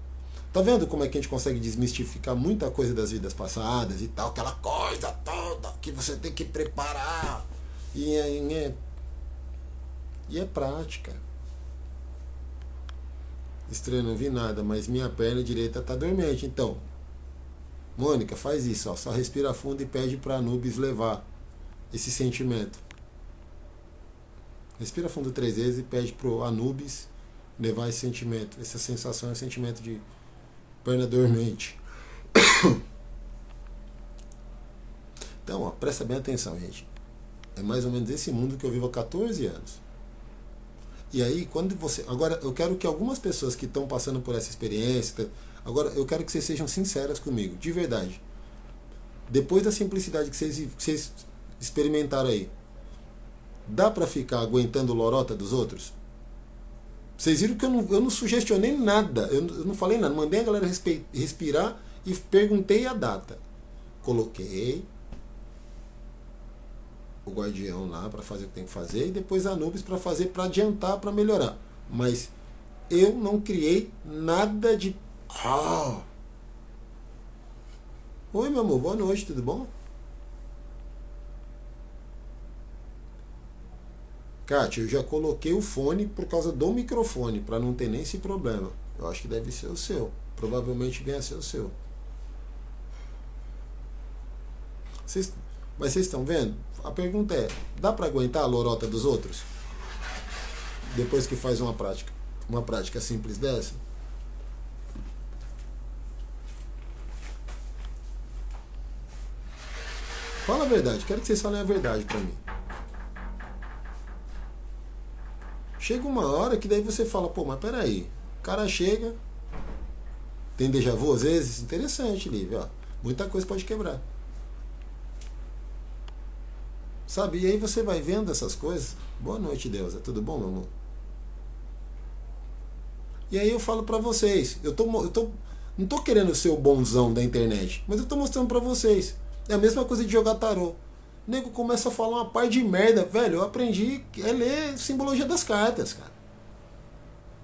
Tá vendo como é que a gente consegue desmistificar muita coisa das vidas passadas e tal? Aquela coisa toda que você tem que preparar. E é prática. Estranho, não vi nada, mas minha perna direita tá dormente. Então, Mônica, faz isso, ó. Só respira fundo e pede pra Anubis levar esse sentimento. Respira fundo 3 vezes e pede pro Anubis levar esse sentimento. Essa sensação é o sentimento de perna dormente. Então, ó, presta bem atenção, gente. É mais ou menos esse mundo que eu vivo há 14 anos. E aí, quando você. Agora, eu quero que algumas pessoas que estão passando por essa experiência. Agora, eu quero que vocês sejam sinceras comigo, de verdade. Depois da simplicidade que vocês experimentaram aí, dá pra ficar aguentando lorota dos outros? Vocês viram que eu não sugestionei nada, eu não falei nada, mandei a galera respirar e perguntei a data. Coloquei o guardião lá para fazer o que tem que fazer e depois a Anubis para fazer, para adiantar, para melhorar. Mas eu não criei nada de. Ah! Oi, meu amor, boa noite, tudo bom? Kátia, eu já coloquei o fone por causa do microfone, para não ter nem esse problema. Eu acho que deve ser o seu. Provavelmente venha a ser o seu. Vocês, mas vocês estão vendo? A pergunta é: dá para aguentar a lorota dos outros? Depois que faz uma prática simples dessa? Fala a verdade, quero que vocês falem a verdade para mim. Chega uma hora que daí você fala, pô, mas peraí. O cara chega, tem déjà vu às vezes, interessante, Lívia, ó. Muita coisa pode quebrar. Sabe? E aí você vai vendo essas coisas. Boa noite, Deusa. Tudo bom, meu amor? E aí eu falo pra vocês, não tô querendo ser o bonzão da internet, mas eu tô mostrando pra vocês. É a mesma coisa de jogar tarô. O nego começa a falar uma par de merda, velho. Eu aprendi a ler simbologia das cartas, cara.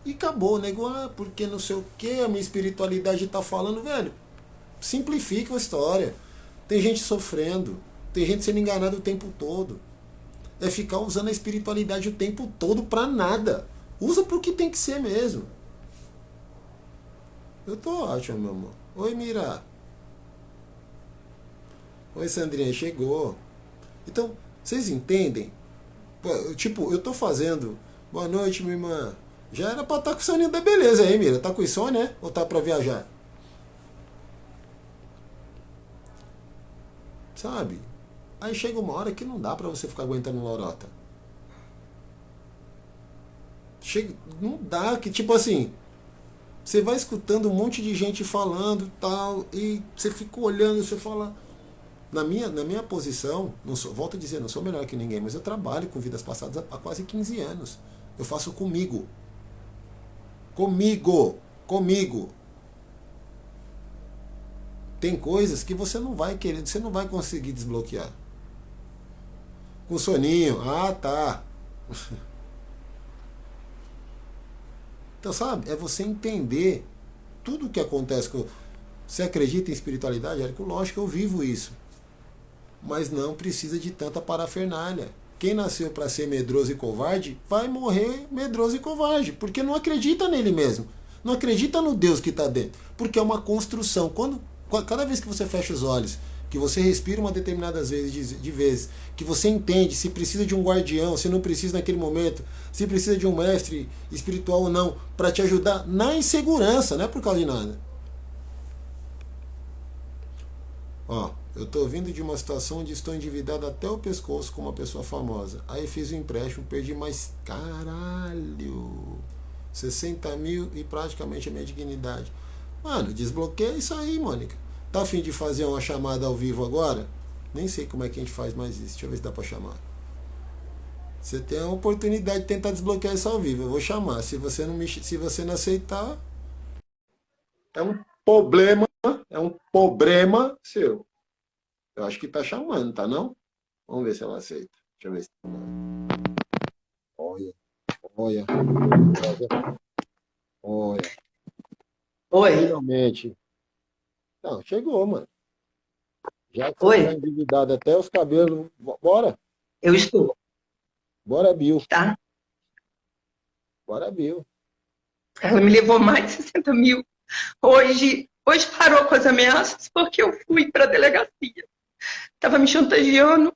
E acabou, nego, porque não sei o que, a minha espiritualidade tá falando, velho. Simplifica a história. Tem gente sofrendo, tem gente sendo enganada o tempo todo. É ficar usando a espiritualidade o tempo todo pra nada. Usa pro que tem que ser mesmo. Eu tô ótimo, meu amor. Oi, Mira. Oi, Sandrinha, chegou. Então, vocês entendem? Tipo, eu tô fazendo. Boa noite, minha irmã. Já era pra estar com o soninho da beleza aí, Mira. Tá com insônia, né? Ou tá pra viajar? Sabe? Aí chega uma hora que não dá pra você ficar aguentando lorota. Chega, não dá, que tipo assim, você vai escutando um monte de gente falando tal, e você fica olhando, você fala. Na minha posição, não sou, volto a dizer, não sou melhor que ninguém, mas eu trabalho com vidas passadas há quase 15 anos. Eu faço comigo. Comigo. Comigo. Tem coisas que você não vai querer, você não vai conseguir desbloquear. Com soninho, tá. Então, sabe, é você entender tudo o que acontece com. Você acredita em espiritualidade? Érico, lógico, eu vivo isso. Mas não precisa de tanta parafernália. Quem nasceu para ser medroso e covarde vai morrer medroso e covarde, porque não acredita nele mesmo. Não acredita no Deus que está dentro, porque é uma construção. Cada vez que você fecha os olhos, que você respira uma determinada vezes, que você entende se precisa de um guardião, se não precisa naquele momento, se precisa de um mestre espiritual ou não, para te ajudar na insegurança, não é por causa de nada. Ó, eu tô vindo de uma situação onde estou endividado até o pescoço com uma pessoa famosa. Aí fiz um empréstimo, perdi mais. Caralho! 60 mil e praticamente a minha dignidade. Mano, desbloqueia isso aí, Mônica. Tá a fim de fazer uma chamada ao vivo agora? Nem sei como é que a gente faz mais isso. Deixa eu ver se dá pra chamar. Você tem a oportunidade de tentar desbloquear isso ao vivo. Eu vou chamar. Se você não aceitar, é um problema. É um problema seu. Eu acho que tá chamando, tá não? Vamos ver se ela aceita. Deixa eu ver se. Olha, olha, olha. Oi, Finalmente. Não, chegou, mano. Já que você tá oi, endividado até os cabelos. Bora, eu estou, bora, Bill. tá? Bora, Bill. Ela me levou mais de 60 mil. Hoje parou com as ameaças porque eu fui para a delegacia. Estava me chantageando,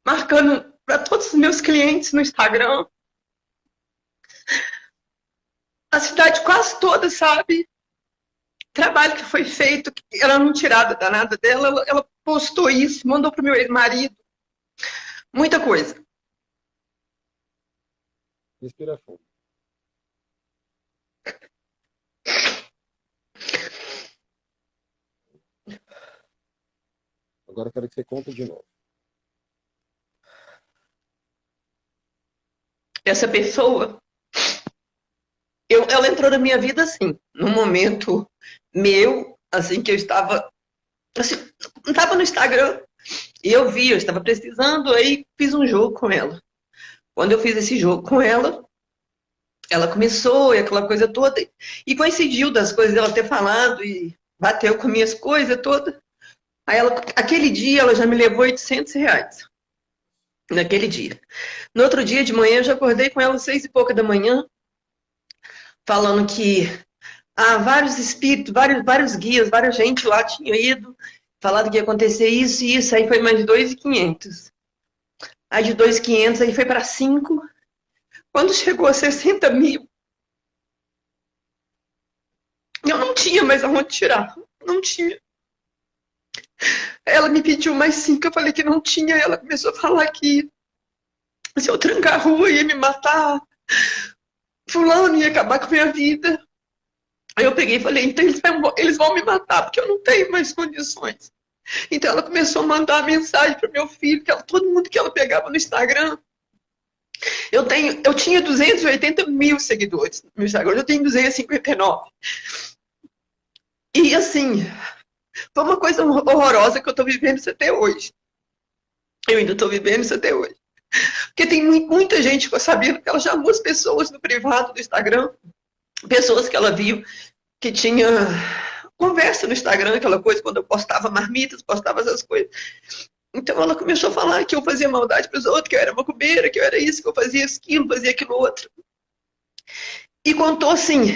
marcando para todos os meus clientes no Instagram. A cidade quase toda sabe. Trabalho que foi feito, ela não tirada danada dela, ela postou isso, mandou pro meu ex-marido. Muita coisa. Respira fundo. Agora eu quero que você conte de novo. Essa pessoa, ela entrou na minha vida assim, num momento meu, assim, que eu estava, assim, não estava no Instagram, e eu estava precisando, aí fiz um jogo com ela. Quando eu fiz esse jogo com ela começou, e aquela coisa toda, e coincidiu das coisas dela ter falado, e bateu com minhas coisas todas. Aí aquele dia ela já me levou R$ 800. Naquele dia. No outro dia de manhã eu já acordei com ela às 6 e pouca da manhã, falando que vários espíritos, vários guias, várias gente lá tinha ido, falado que ia acontecer isso e isso, aí foi mais de 2.500. Aí de 2.500 aí foi para 5. Quando chegou a 60 mil, eu não tinha mais aonde tirar. Não tinha. Ela me pediu mais 5, eu falei que não tinha. Ela começou a falar que se eu trancar a rua ia me matar. Fulano ia acabar com a minha vida. Aí eu peguei e falei, então eles vão me matar, porque eu não tenho mais condições. Então ela começou a mandar mensagem para o meu filho, todo mundo que ela pegava no Instagram. Eu tinha 280 mil seguidores no Instagram, hoje eu tenho 259. E assim, foi uma coisa horrorosa que eu estou vivendo isso até hoje. Eu ainda estou vivendo isso até hoje. Porque tem muita gente que ficou sabendo que ela chamou as pessoas no privado do Instagram, pessoas que ela viu que tinha conversa no Instagram, aquela coisa, quando eu postava marmitas, postava essas coisas. Então ela começou a falar que eu fazia maldade para os outros, que eu era macumbeira, que eu era isso, que eu fazia aquilo, fazia aquilo outro. E contou assim,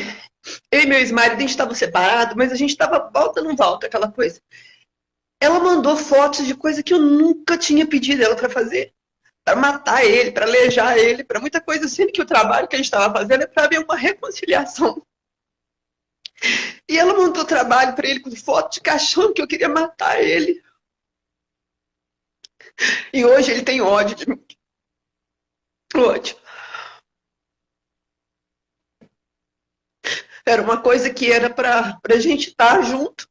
eu e meu ex-marido, a gente estava separado, mas a gente estava volta não volta, aquela coisa. Ela mandou fotos de coisa que eu nunca tinha pedido ela para fazer. Para matar ele, para alejar ele, para muita coisa, sendo que o trabalho que a gente estava fazendo é para haver uma reconciliação. E ela mandou trabalho para ele com foto de caixão que eu queria matar ele. E hoje ele tem ódio de mim. Ódio. Era uma coisa que era para a gente estar junto.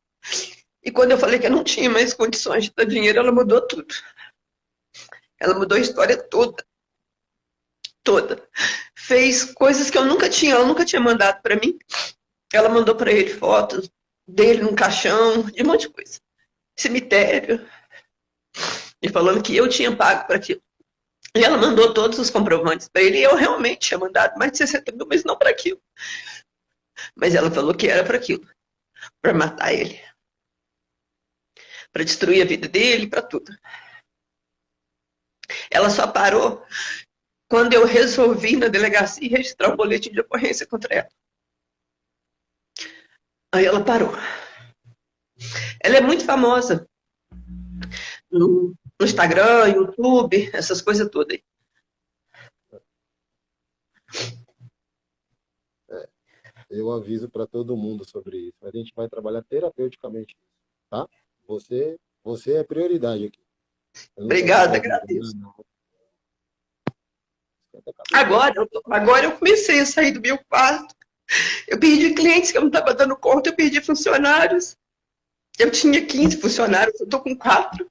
E quando eu falei que eu não tinha mais condições de dar dinheiro, ela mudou tudo. Ela mudou a história toda. Toda. Fez coisas que ela nunca tinha mandado para mim. Ela mandou para ele fotos dele num caixão, de um monte de coisa. Cemitério. E falando que eu tinha pago para aquilo. E ela mandou todos os comprovantes para ele. E eu realmente tinha mandado mais de 60 mil, mas não para aquilo. Mas ela falou que era para aquilo. Para matar ele. Para destruir a vida dele, para tudo. Ela só parou quando eu resolvi na delegacia registrar um boletim de ocorrência contra ela. Aí ela parou. Ela é muito famosa no Instagram, YouTube, essas coisas todas. Eu aviso para todo mundo sobre isso. A gente vai trabalhar terapeuticamente, tá? Você é prioridade aqui. Obrigada, agradeço. Agora eu comecei a sair do meu quarto. Eu perdi clientes que eu não estava dando conta, eu perdi funcionários. Eu tinha 15 funcionários, eu estou com 4.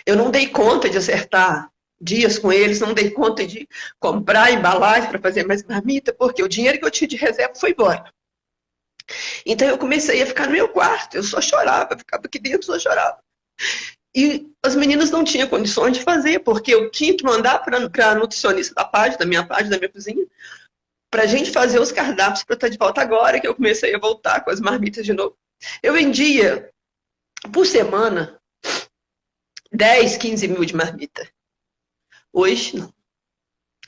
Eu não dei conta de acertar dias com eles, não dei conta de comprar embalagem para fazer mais marmita, porque o dinheiro que eu tinha de reserva foi embora. Então eu comecei a ficar no meu quarto, eu só chorava, ficava aqui dentro, só chorava. E as meninas não tinham condições de fazer, porque eu tinha que mandar para a nutricionista da minha cozinha, para a gente fazer os cardápios para estar de volta agora, que eu comecei a voltar com as marmitas de novo. Eu vendia, por semana, 10, 15 mil de marmita. Hoje, não.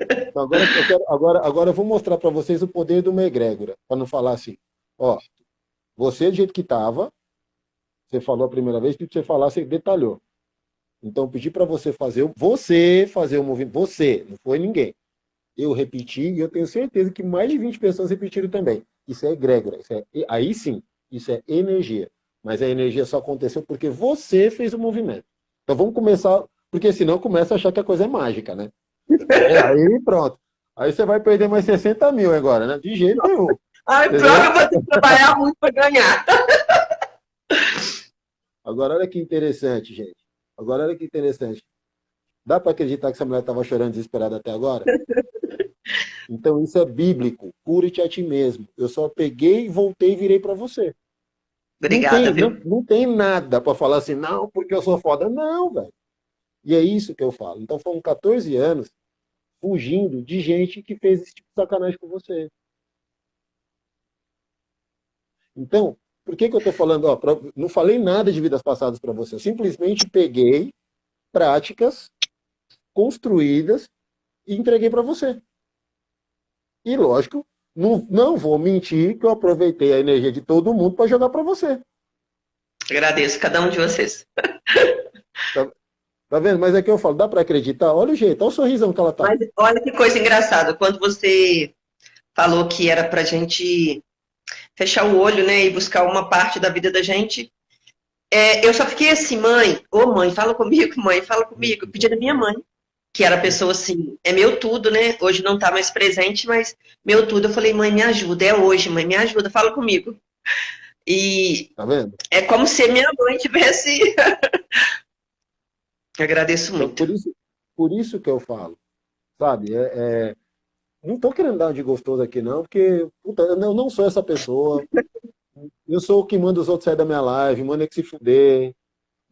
Então, agora eu vou mostrar para vocês o poder de uma egrégora, para não falar assim, ó, você do jeito que estava, você falou a primeira vez, pedi para você falar, você detalhou. Então, eu pedi para você fazer o movimento, você, não foi ninguém. Eu repeti e eu tenho certeza que mais de 20 pessoas repetiram também. Isso é egrégora, aí sim, isso é energia. Mas a energia só aconteceu porque você fez o movimento. Então vamos começar, porque senão começa a achar que a coisa é mágica, né? Aí pronto. Aí você vai perder mais 60 mil agora, né? De jeito nenhum. Ai, Entendeu? droga, eu vou ter que trabalhar muito para ganhar. Agora olha que interessante, gente. Agora olha que interessante. Dá para acreditar que essa mulher estava chorando desesperada até agora? Então isso é bíblico. Cure-te a ti mesmo. Eu só peguei, voltei e virei para você. Não Obrigada, tem, viu? não tem nada para falar assim, não, porque eu sou foda. Não, velho. E é isso que eu falo. Então foram 14 anos fugindo de gente que fez esse tipo de sacanagem com você. Então, por que eu estou falando? Ó, não falei nada de vidas passadas para você. Eu simplesmente peguei práticas construídas e entreguei para você. E lógico, não vou mentir que eu aproveitei a energia de todo mundo para jogar para você. Agradeço cada um de vocês. Tá, tá vendo? Mas é que eu falo, dá para acreditar? Olha o jeito, olha o sorrisão que ela tá. Mas olha que coisa engraçada. Quando você falou que era pra gente fechar o olho, né, e buscar uma parte da vida da gente, eu só fiquei assim, mãe, ô mãe, fala comigo, mãe, fala comigo. Eu pedi da minha mãe, que era a pessoa assim, é meu tudo, né? Hoje não tá mais presente, mas meu tudo. Eu falei, mãe, me ajuda, é hoje, mãe, me ajuda, fala comigo. E Tá vendo? é como se minha mãe tivesse. Agradeço Então, muito. por isso que eu falo, sabe? Não tô querendo dar de gostoso aqui, não, porque puta, eu não sou essa pessoa. Eu sou o que manda os outros sair da minha live, manda que se fuder.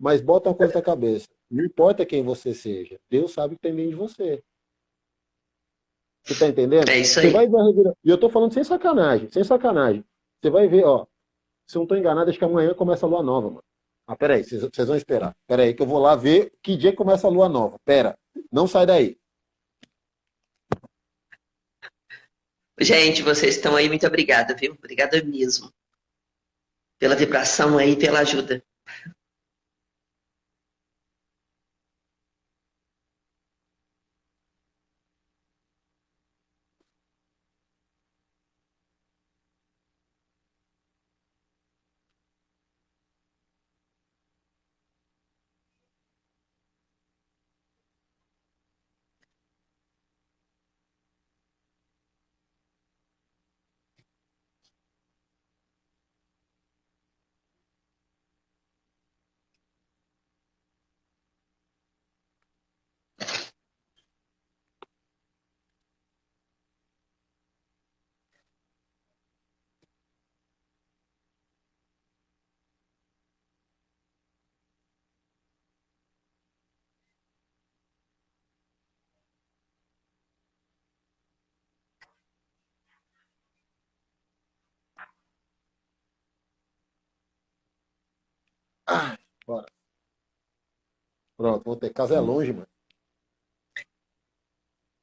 Mas bota uma coisa na cabeça. Não importa quem você seja, Deus sabe o que tem dentro de você. Você tá entendendo? É isso Você aí. vai ver a revira... E eu tô falando sem sacanagem, sem sacanagem. Você vai ver, ó. Se eu não tô enganado, acho que amanhã começa a lua nova, mano. Ah, peraí, vocês vão esperar. Peraí, que eu vou lá ver que dia começa a lua nova. Pera, não sai daí. Gente, vocês estão aí, muito obrigada, viu? Obrigada mesmo. Pela vibração aí, pela ajuda. Ah, bora. Pronto, vou ter. Casa é longe, mano.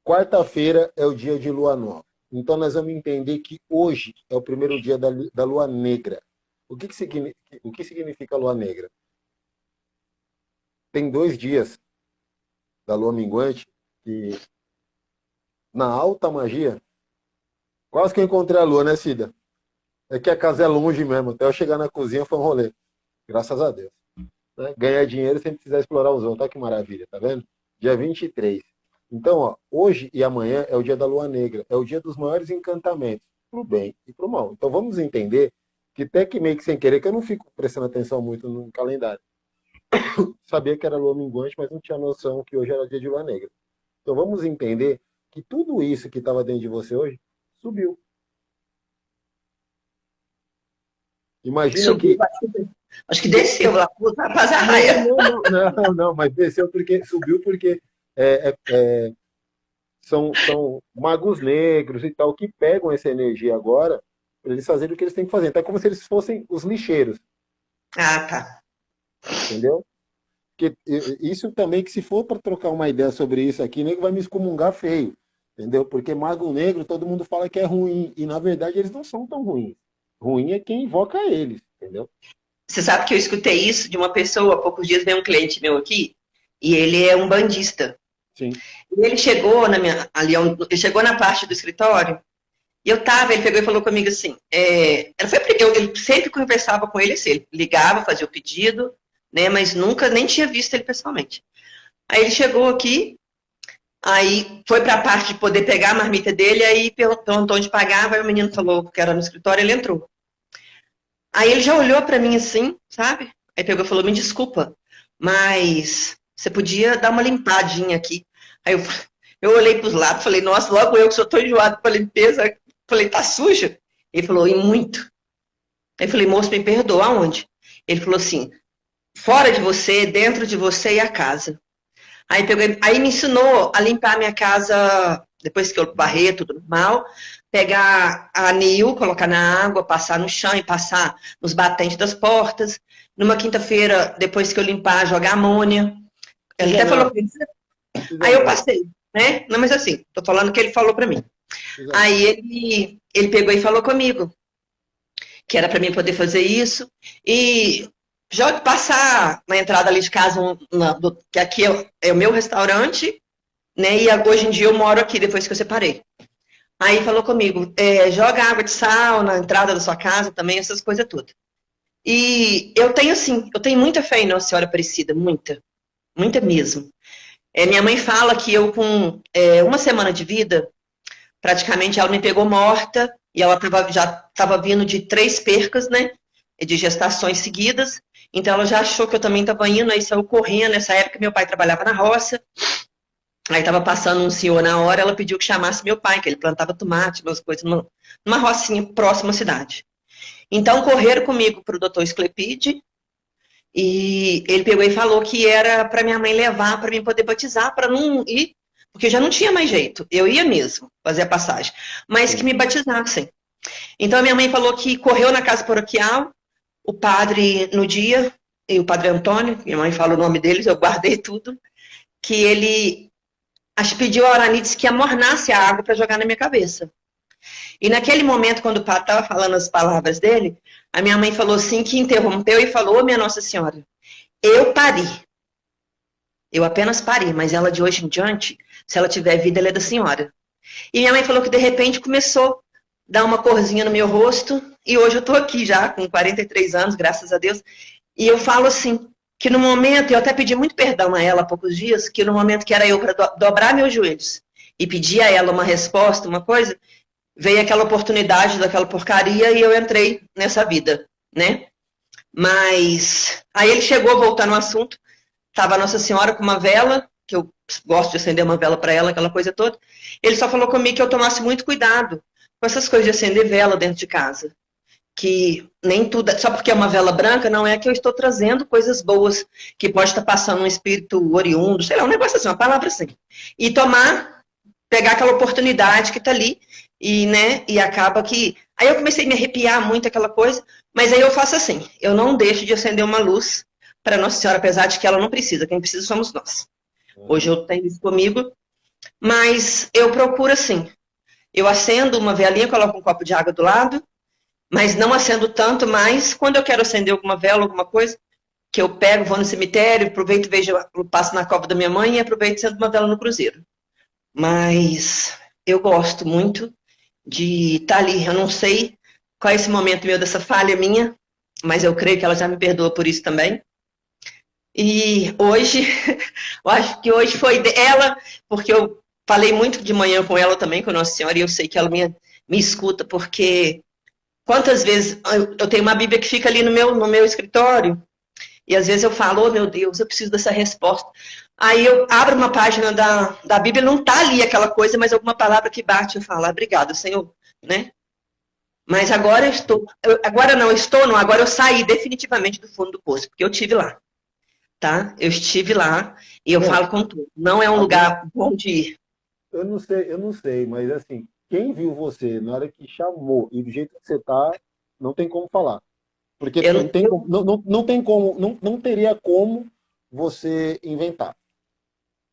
Quarta-feira é o dia de lua nova. Então nós vamos entender que hoje é o primeiro dia da lua negra. O que significa lua negra? Tem 2 dias da lua minguante que, na alta magia, quase que eu encontrei a lua, né, Cida? É que a casa é longe mesmo. Até eu chegar na cozinha foi um rolê. Graças a Deus. Né? Ganhar dinheiro sem precisar explorar os outros. Olha que maravilha, tá vendo? Dia 23. Então, ó, hoje e amanhã é o dia da lua negra. É o dia dos maiores encantamentos, pro bem e pro mal. Então vamos entender que até que meio que sem querer, que eu não fico prestando atenção muito no calendário. Sabia que era lua minguante, mas não tinha noção que hoje era dia de lua negra. Então vamos entender que tudo isso que estava dentro de você hoje subiu. Imagina Subiu, que. acho que desceu lá, rapaz, a Não, raia. não, não, não, não, mas desceu porque subiu porque são magos negros e tal que pegam essa energia agora para eles fazerem o que eles têm que fazer. Então é como se eles fossem os lixeiros, Ah, tá. entendeu? Porque isso também, que se for para trocar uma ideia sobre isso aqui, nego vai me excomungar feio. entendeu? Porque mago negro todo mundo fala que é ruim, e na verdade eles não são tão ruins. Ruim é quem invoca eles, entendeu? Você sabe que eu escutei isso de uma pessoa, há poucos dias veio um cliente meu aqui, e ele é um bandista. Sim. E ele chegou na minha, ali, ele chegou na parte do escritório, e ele pegou e falou comigo assim, ele sempre conversava com ele assim, ele ligava, fazia o pedido, né, mas nunca nem tinha visto ele pessoalmente. Aí ele chegou aqui, aí foi para a parte de poder pegar a marmita dele, aí perguntou onde pagava, aí o menino falou que era no escritório, ele entrou. Aí ele já olhou para mim assim, sabe? Aí pegou e falou, me desculpa, mas você podia dar uma limpadinha aqui. Aí eu olhei para os lados, falei, nossa, logo eu que sou tão enjoado com a limpeza, falei, tá suja? Ele falou, e muito. Aí eu falei, moço, me perdoa, aonde? Ele falou assim, fora de você, dentro de você e a casa. Aí me ensinou a limpar a minha casa, depois que eu varrer tudo normal, pegar anil, colocar na água, passar no chão e passar nos batentes das portas. Numa quinta-feira, depois que eu limpar, jogar amônia. Ele até falou pra mim. Aí eu passei, né? Não, mas assim, tô falando que ele falou pra mim. Aí ele pegou e falou comigo que era para mim poder fazer isso. E já passar na entrada ali de casa, que aqui é o meu restaurante, né? E hoje em dia eu moro aqui, depois que eu separei. Aí falou comigo, joga água de sal na entrada da sua casa também, essas coisas todas. E eu tenho muita fé em Nossa Senhora Aparecida, muita, muita mesmo. Minha mãe fala que eu, com uma semana de vida, praticamente ela me pegou morta, e ela já estava vindo de 3 percas, né? De gestações seguidas. Então ela já achou que eu também estava indo, aí saiu correndo. Nessa época meu pai trabalhava na roça. Aí estava passando um senhor na hora, ela pediu que chamasse meu pai, que ele plantava tomate, umas coisas, numa rocinha próxima à cidade. Então correram comigo para o doutor Esclepide, e ele pegou e falou que era para minha mãe levar, para mim poder batizar, para não ir, porque já não tinha mais jeito. Eu ia mesmo fazer a passagem, mas que me batizassem. Então a minha mãe falou que correu na casa paroquial, o padre no dia, e o padre Antônio, minha mãe fala o nome deles, eu guardei tudo, que ele pediu a Oranides que amornasse a água para jogar na minha cabeça. E naquele momento, quando o padre estava falando as palavras dele, a minha mãe falou assim, que interrompeu e falou, minha Nossa Senhora, eu pari. Eu apenas pari, mas ela de hoje em diante, se ela tiver vida, ela é da senhora. E minha mãe falou que de repente começou a dar uma corzinha no meu rosto, e hoje eu estou aqui já, com 43 anos, graças a Deus, e eu falo assim, que no momento, eu até pedi muito perdão a ela há poucos dias, que no momento que era eu para dobrar meus joelhos e pedir a ela uma resposta, uma coisa, veio aquela oportunidade daquela porcaria e eu entrei nessa vida, né? Mas aí ele chegou, voltando ao assunto, estava a Nossa Senhora com uma vela, que eu gosto de acender uma vela para ela, aquela coisa toda. Ele só falou comigo que eu tomasse muito cuidado com essas coisas de acender vela dentro de casa. Que nem tudo, só porque é uma vela branca, não é que eu estou trazendo coisas boas, que pode estar passando um espírito oriundo, sei lá, um negócio assim, uma palavra assim. E pegar aquela oportunidade que está ali, e acaba que... Aí eu comecei a me arrepiar muito, aquela coisa, mas aí eu faço assim, eu não deixo de acender uma luz para Nossa Senhora, apesar de que ela não precisa, quem precisa somos nós. Hoje eu tenho isso comigo, mas eu procuro assim, eu acendo uma velinha, coloco um copo de água do lado, mas não acendo tanto, mas quando eu quero acender alguma vela, alguma coisa, que eu pego, vou no cemitério, aproveito, vejo, eu passo na cova da minha mãe e aproveito e acendo uma vela no cruzeiro. Mas eu gosto muito de estar ali. Eu não sei qual é esse momento meu dessa falha minha, mas eu creio que ela já me perdoa por isso também. E hoje, eu acho que hoje foi ela, porque eu falei muito de manhã com ela também, com a Nossa Senhora, e eu sei que ela me escuta, porque quantas vezes eu tenho uma Bíblia que fica ali no meu escritório, e às vezes eu falo, oh meu Deus, eu preciso dessa resposta. Aí eu abro uma página da Bíblia, não está ali aquela coisa, mas alguma palavra que bate, eu falo, obrigado, Senhor, né? Mas agora agora eu saí definitivamente do fundo do poço, porque eu estive lá, tá? Eu estive lá e eu falo com tudo. Não é um lugar bom de ir. Eu não sei, mas assim, quem viu você na hora que chamou e do jeito que você tá, não tem como falar. Porque não tem como, não teria como você inventar.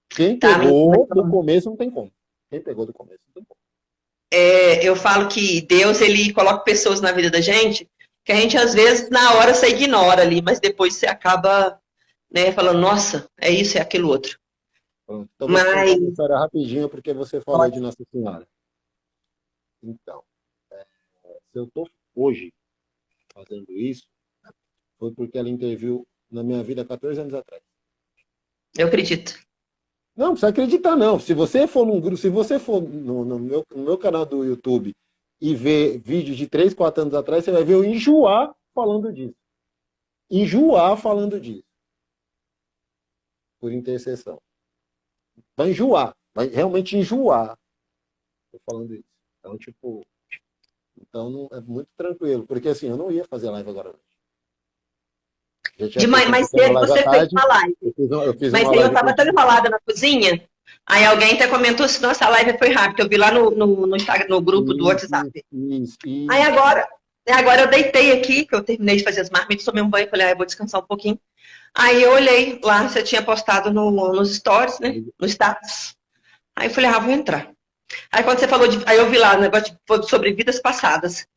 Quem pegou do começo não tem como. Quem pegou do começo, muito bom. Eu falo que Deus, ele coloca pessoas na vida da gente que a gente, às vezes, na hora você ignora ali, mas depois você acaba, né, falando, nossa, é isso, é aquilo outro. Pronto. Então, vou te contar Mas, uma história rapidinho, porque você falou de Nossa Senhora. Então, se eu estou hoje fazendo isso, foi porque ela interviu na minha vida há 14 anos atrás. eu acredito. Não, não precisa acreditar, não. Se você for num grupo, se você for no meu canal do YouTube e ver vídeo de 3, 4 anos atrás, você vai ver eu enjoar falando disso. Enjoar falando disso. Por intercessão. Vai enjoar. Vai realmente enjoar. Tô falando isso. Então, tipo. Então não, é muito tranquilo. Porque assim, eu não ia fazer live agora hoje. Já tinha De feito mais uma cedo live à você fez tarde. uma live. Eu fiz Mas uma aí eu live tava tão contigo. enrolada na cozinha, aí alguém até comentou assim, nossa, a live foi rápida. Eu vi lá no Instagram, no grupo do WhatsApp. Aí Isso. agora eu deitei aqui, que eu terminei de fazer as marmitas, tomei um banho, falei, eu vou descansar um pouquinho. Aí eu olhei lá, você tinha postado nos stories, né? No status. Aí eu falei, vou entrar. Aí quando você falou aí eu vi lá o negócio sobre vidas passadas.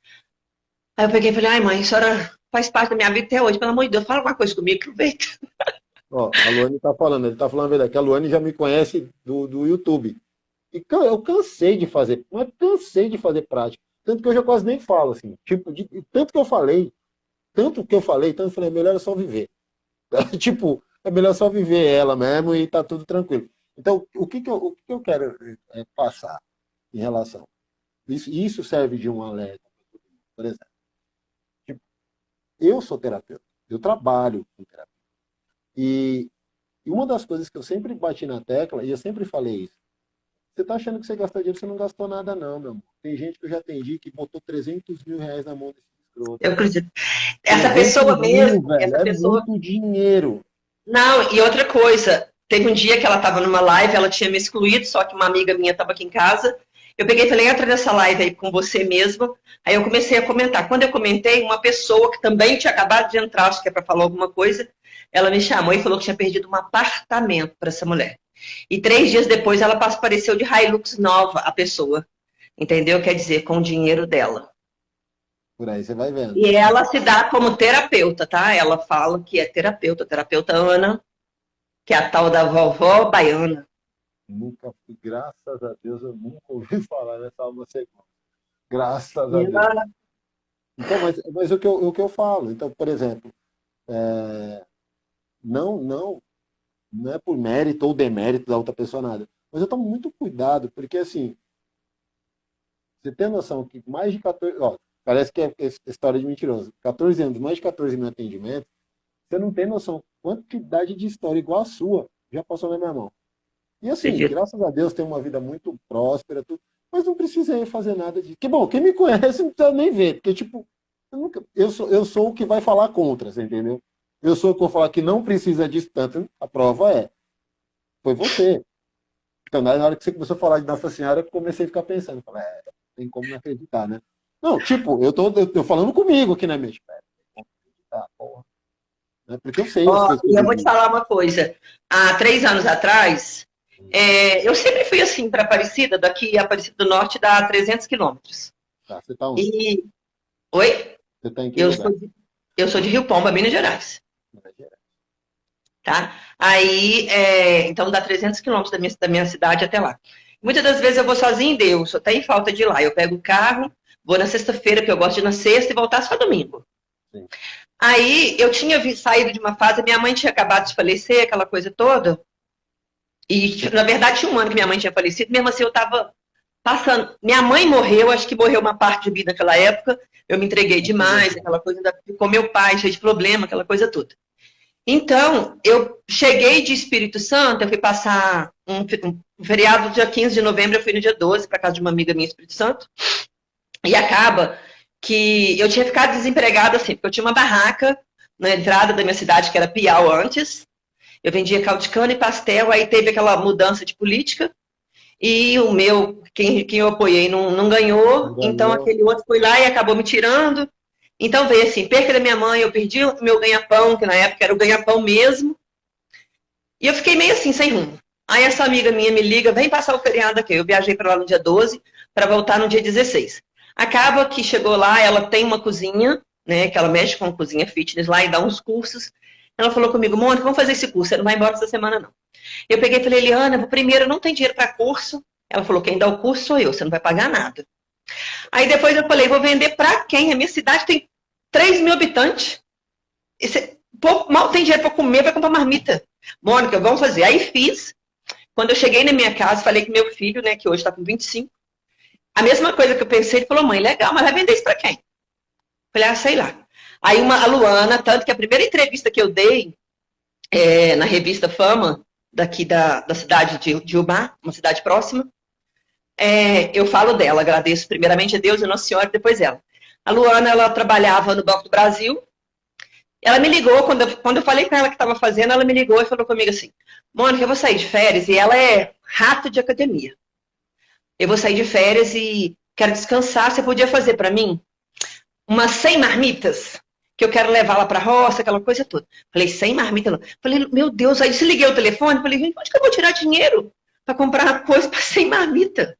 Aí eu peguei e falei, mãe, a senhora faz parte da minha vida até hoje, pelo amor de Deus, fala alguma coisa comigo, aproveita. Ó, a Luane tá falando, ele tá falando a verdade, que a Luane já me conhece do YouTube. E eu cansei de fazer, mas cansei de fazer prática. Tanto que eu já quase nem falo, assim. Tipo, tanto que eu falei, tanto eu falei, melhor é só viver. Tipo, é melhor só viver ela mesmo e tá tudo tranquilo. Então, o que eu quero passar em relação? Isso serve de um alerta, por exemplo. Tipo, eu sou terapeuta, eu trabalho com terapia. E uma das coisas que eu sempre bati na tecla, e eu sempre falei isso, você tá achando que você gastou dinheiro, você não gastou nada não, meu amor. Tem gente que eu já atendi que botou 300 mil reais na mão desse escroto. Eu acredito. Essa 300 pessoa mil, mesmo, velho, essa é pessoa. muito dinheiro. Não, e outra coisa, teve um dia que ela estava numa live, ela tinha me excluído, só que uma amiga minha estava aqui em casa. Eu peguei e falei, entra nessa live aí com você mesmo. Aí eu comecei a comentar. Quando eu comentei, uma pessoa que também tinha acabado de entrar, acho que é para falar alguma coisa, ela me chamou e falou que tinha perdido um apartamento para essa mulher. E 3 dias depois ela apareceu de Hilux nova, a pessoa. Entendeu? Quer dizer, com o dinheiro dela. Por aí você vai vendo. E ela se dá como terapeuta, tá? Ela fala que é terapeuta Ana, que é a tal da vovó baiana. Nunca fui, graças a Deus, eu nunca ouvi falar nessa alma segunda. Graças a Deus. Ela, Então, mas o que eu falo? Então, por exemplo, não é por mérito ou demérito da outra pessoa nada. Mas eu tomo muito cuidado, porque assim, você tem noção que mais de 14, ó, parece que é história de mentiroso. 14 anos, mais de 14 mil atendimentos, você não tem noção quantidade de história igual a sua já passou na minha mão. E assim, acredito. graças a Deus, tenho uma vida muito próspera, tudo, mas não precisei fazer nada disso. Que bom, quem me conhece não precisa nem ver, porque, tipo, eu sou o que vai falar contra, você entendeu? Eu sou o que vou falar que não precisa disso tanto. A prova foi você. Então, na hora que você começou a falar de Nossa Senhora, eu comecei a ficar pensando, falei, tem como não acreditar, né? Não, tipo, eu tô falando comigo aqui na minha espera. Tem como acreditar, porra. Né? Porque eu sei as coisas que eu E eu vou te vivi. falar uma coisa. Há 3 anos atrás, eu sempre fui assim para Aparecida, daqui a Aparecida do Norte dá 300 quilômetros. Tá, você tá onde? E, oi? Você tá em que Eu lugar? sou, eu sou de Rio Pomba, Minas Gerais. Tá? Aí, então dá 300 quilômetros da minha cidade até lá. Muitas das vezes eu vou sozinha em Deus, eu tenho falta de ir lá. Eu pego o carro, vou na sexta-feira, que eu gosto de ir na sexta, e voltar só domingo. Sim. Aí eu tinha saído de uma fase, minha mãe tinha acabado de falecer, aquela coisa toda. E, na verdade, tinha um ano que minha mãe tinha falecido, mesmo assim eu estava passando. Minha mãe morreu, acho que morreu uma parte de mim naquela época. Eu me entreguei demais, aquela coisa, ficou meu pai cheio de problema, aquela coisa toda. Então, eu cheguei de Espírito Santo, eu fui passar um feriado dia 15 de novembro, eu fui no dia 12 para casa de uma amiga minha em Espírito Santo. E acaba que eu tinha ficado desempregada assim, porque eu tinha uma barraca na entrada da minha cidade, que era Piau antes. Eu vendia caldo de cana e pastel, aí teve aquela mudança de política. E o meu, quem eu apoiei não ganhou, então Ganhou. aquele outro foi lá e acabou me tirando. Então veio assim, perca da minha mãe, eu perdi o meu ganha-pão, que na época era o ganha-pão mesmo. E eu fiquei meio assim, sem rumo. Aí essa amiga minha me liga, vem passar o feriado aqui. Eu viajei para lá no dia 12 para voltar no dia 16. Acaba que chegou lá, ela tem uma cozinha, né, que ela mexe com cozinha fitness lá e dá uns cursos. Ela falou comigo, Mônica, vamos fazer esse curso, você não vai embora essa semana não. Eu peguei e falei, Eliana, primeiro não tem dinheiro para curso. Ela falou, quem dá o curso sou eu, você não vai pagar nada. Aí depois eu falei, vou vender para quem? A minha cidade tem 3 mil habitantes. Mal tem dinheiro para comer, vai comprar marmita. Mônica, vamos fazer. Aí fiz. Quando eu cheguei na minha casa, falei que meu filho, né, que hoje está com 25, a mesma coisa que eu pensei, ele falou, mãe, legal, mas vai vender isso para quem? Falei, sei lá. Aí a Luana, tanto que a primeira entrevista que eu dei na revista Fama, daqui da cidade de Ubá, uma cidade próxima, eu falo dela, agradeço primeiramente a Deus e Nossa Senhora, depois ela. A Luana, ela trabalhava no Banco do Brasil. Ela me ligou, quando eu falei com ela que estava fazendo, ela me ligou e falou comigo assim, Mônica, eu vou sair de férias, e ela é rato de academia. Eu vou sair de férias e quero descansar, você podia fazer para mim umas 100 marmitas, que eu quero levar lá para a roça, aquela coisa toda. Falei, 100 marmitas? Não. Falei, meu Deus, aí desliguei o telefone, falei, gente, onde que eu vou tirar dinheiro para comprar coisa para 100 marmitas?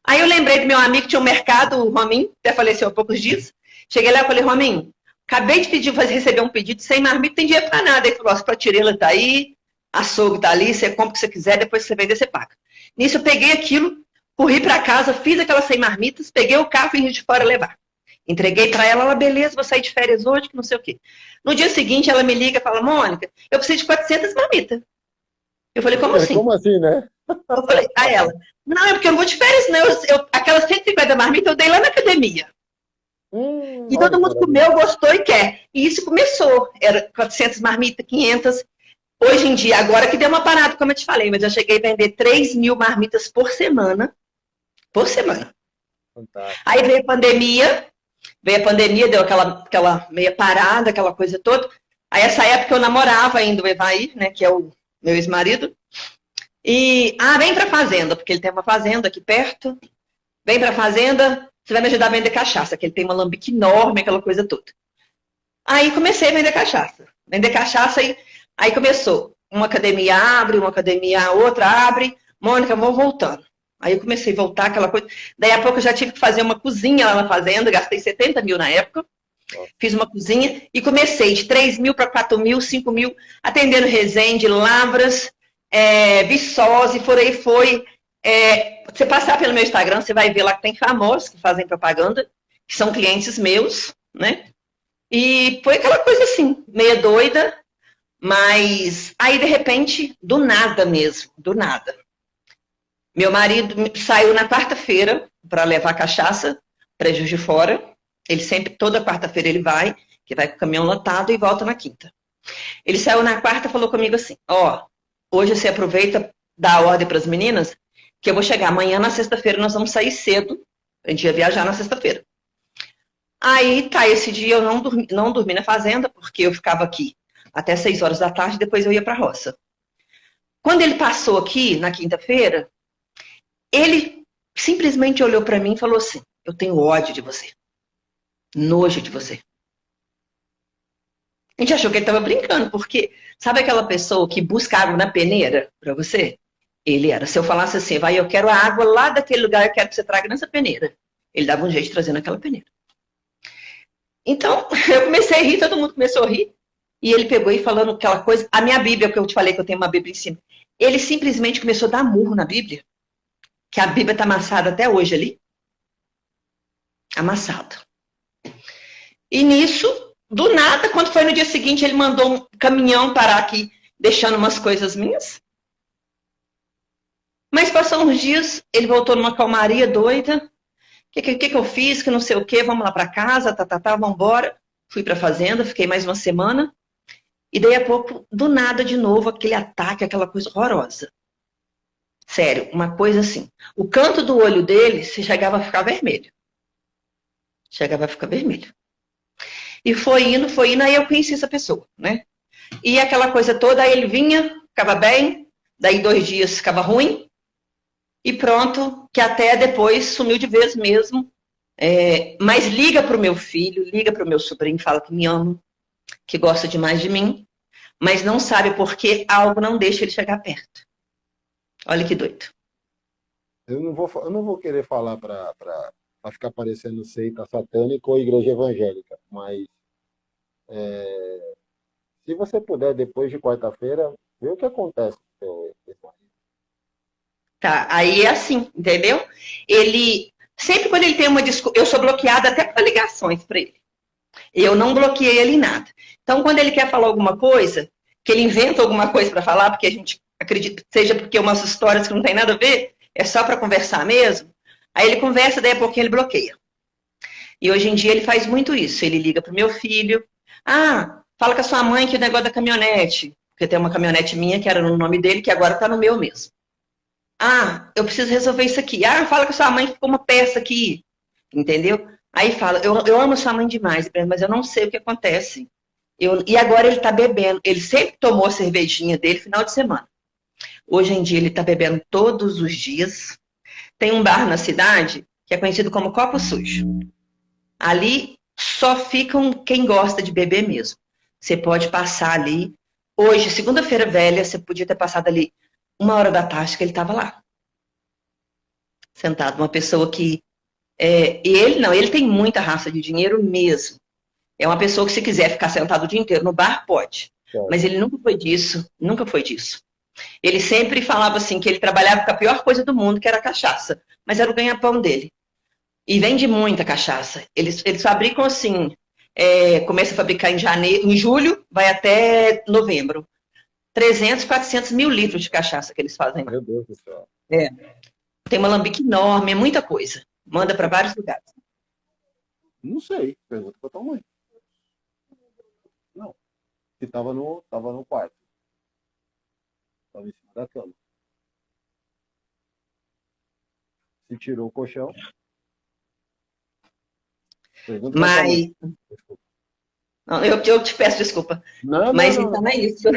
Aí eu lembrei do meu amigo que tinha um mercado, o Rominho, até faleceu há poucos dias. Cheguei lá e falei, Rominho, acabei de receber um pedido de 100 marmitas, tem dinheiro para nada. Ele falou, a pratirela tá aí, açougue tá ali, você compra o que você quiser, depois que você vender, você paga. Nisso eu peguei aquilo, corri para casa, fiz aquelas 100 marmitas, peguei o carro e ia de fora levar. Entreguei para ela, beleza, vou sair de férias hoje, que não sei o quê. No dia seguinte, ela me liga e fala, Mônica, eu preciso de 400 marmitas. Eu falei, como assim? Como assim, né? Eu falei, a ela, não, é porque eu não vou de férias, não. Aquelas 150 marmitas eu dei lá na academia. E todo mundo comeu, gostou e quer. E isso começou. Era 400 marmitas, 500. Hoje em dia, agora que deu uma parada, como eu te falei, mas eu cheguei a vender 3 mil marmitas por semana. Por semana. Fantástico. Aí veio a pandemia, deu aquela meia parada, aquela coisa toda. Aí essa época eu namorava ainda o Evair, né, que é o meu ex-marido. E, vem pra fazenda, porque ele tem uma fazenda aqui perto. Vem pra fazenda, você vai me ajudar a vender cachaça, que ele tem uma lambique enorme, aquela coisa toda. Aí comecei a vender cachaça. Vender cachaça, aí começou. Uma academia abre, uma academia outra abre. Mônica, vou voltando. Aí eu comecei a voltar, aquela coisa. Daí a pouco eu já tive que fazer uma cozinha lá na fazenda, gastei 70 mil na época. Fiz uma cozinha e comecei de 3 mil para 4 mil, 5 mil, atendendo Resende, Lavras, Viçosa, e por aí foi. Você passar pelo meu Instagram, você vai ver lá que tem famosos que fazem propaganda, que são clientes meus, né? E foi aquela coisa assim, meia doida, mas aí de repente, do nada mesmo, do nada. Meu marido saiu na quarta-feira para levar cachaça para Juiz de Fora. Ele sempre, toda quarta-feira ele vai, que vai com o caminhão lotado e volta na quinta. Ele saiu na quarta e falou comigo assim, hoje você aproveita, dá a ordem para as meninas, que eu vou chegar amanhã na sexta-feira, nós vamos sair cedo, a gente ia viajar na sexta-feira. Aí, esse dia eu não dormi na fazenda, porque eu ficava aqui até 6 horas da tarde, depois eu ia para a roça. Quando ele passou aqui, na quinta-feira, ele simplesmente olhou para mim e falou assim, eu tenho ódio de você, nojo de você. A gente achou que ele estava brincando, porque sabe aquela pessoa que busca água na peneira para você? Ele era. Se eu falasse assim, eu quero a água lá daquele lugar, eu quero que você traga nessa peneira. Ele dava um jeito de trazer naquela peneira. Então, eu comecei a rir, todo mundo começou a rir. E ele pegou e falando aquela coisa, a minha Bíblia, que eu te falei que eu tenho uma Bíblia em cima, ele simplesmente começou a dar murro na Bíblia, que a Bíblia está amassada até hoje ali. Amassada. E nisso, do nada, quando foi no dia seguinte, ele mandou um caminhão parar aqui, deixando umas coisas minhas. Mas passou uns dias, ele voltou numa calmaria doida. O que eu fiz? Que não sei o quê, vamos lá para casa, vamos embora. Fui para a fazenda, fiquei mais uma semana. E daí a pouco, do nada, de novo, aquele ataque, aquela coisa horrorosa. Sério, uma coisa assim. O canto do olho dele se chegava a ficar vermelho. Chegava a ficar vermelho. E foi indo, aí eu conheci essa pessoa, né? E aquela coisa toda, aí ele vinha, ficava bem, daí 2 dias ficava ruim. E pronto, que até depois sumiu de vez mesmo. Mas liga para o meu filho, liga para o meu sobrinho, fala que me ama, que gosta demais de mim, mas não sabe por que algo não deixa ele chegar perto. Olha que doido. Eu não vou querer falar para ficar parecendo seita satânica ou igreja evangélica, mas se você puder, depois de quarta-feira, ver o que acontece com o seu ex-marido. Tá, aí é assim, entendeu? Ele, sempre quando ele tem uma desculpa, eu sou bloqueada até para ligações para ele. Eu não bloqueei ele em nada. Então, quando ele quer falar alguma coisa, que ele inventa alguma coisa para falar, porque a gente acredita, seja porque umas histórias que não tem nada a ver, é só para conversar mesmo, aí ele conversa, daí a pouquinho ele bloqueia. E hoje em dia ele faz muito isso. Ele liga pro meu filho, fala com a sua mãe que o negócio da caminhonete, porque tem uma caminhonete minha que era no nome dele, que agora tá no meu mesmo. Eu preciso resolver isso aqui. Fala com a sua mãe que ficou uma peça aqui, entendeu? Aí fala, eu amo sua mãe demais, mas eu não sei o que acontece. E agora ele tá bebendo. Ele sempre tomou a cervejinha dele final de semana. Hoje em dia ele tá bebendo todos os dias. Tem um bar na cidade que é conhecido como Copo Sujo. Ali só ficam quem gosta de beber mesmo. Você pode passar ali. Hoje, segunda-feira velha, você podia ter passado ali 1 hora da tarde que ele estava lá. Sentado. Uma pessoa que... ele tem muita raça de dinheiro mesmo. É uma pessoa que se quiser ficar sentado o dia inteiro no bar, pode. Mas ele nunca foi disso. Nunca foi disso. Ele sempre falava assim que ele trabalhava com a pior coisa do mundo, que era a cachaça. Mas era o ganha-pão dele. E vende muita cachaça. Eles fabricam assim, começa a fabricar em julho, vai até novembro. 300, 400 mil litros de cachaça que eles fazem lá. Meu Deus do céu. Tem uma alambique enorme, é muita coisa. Manda para vários lugares. Não sei, pergunta pra tua mãe. Não. Se tava no quarto. Tava em cima da cama. Se tirou o colchão. Pergunta pra tua Mas... mãe. Desculpa. Não, eu te peço desculpa. Não, Mas não, então não. é isso.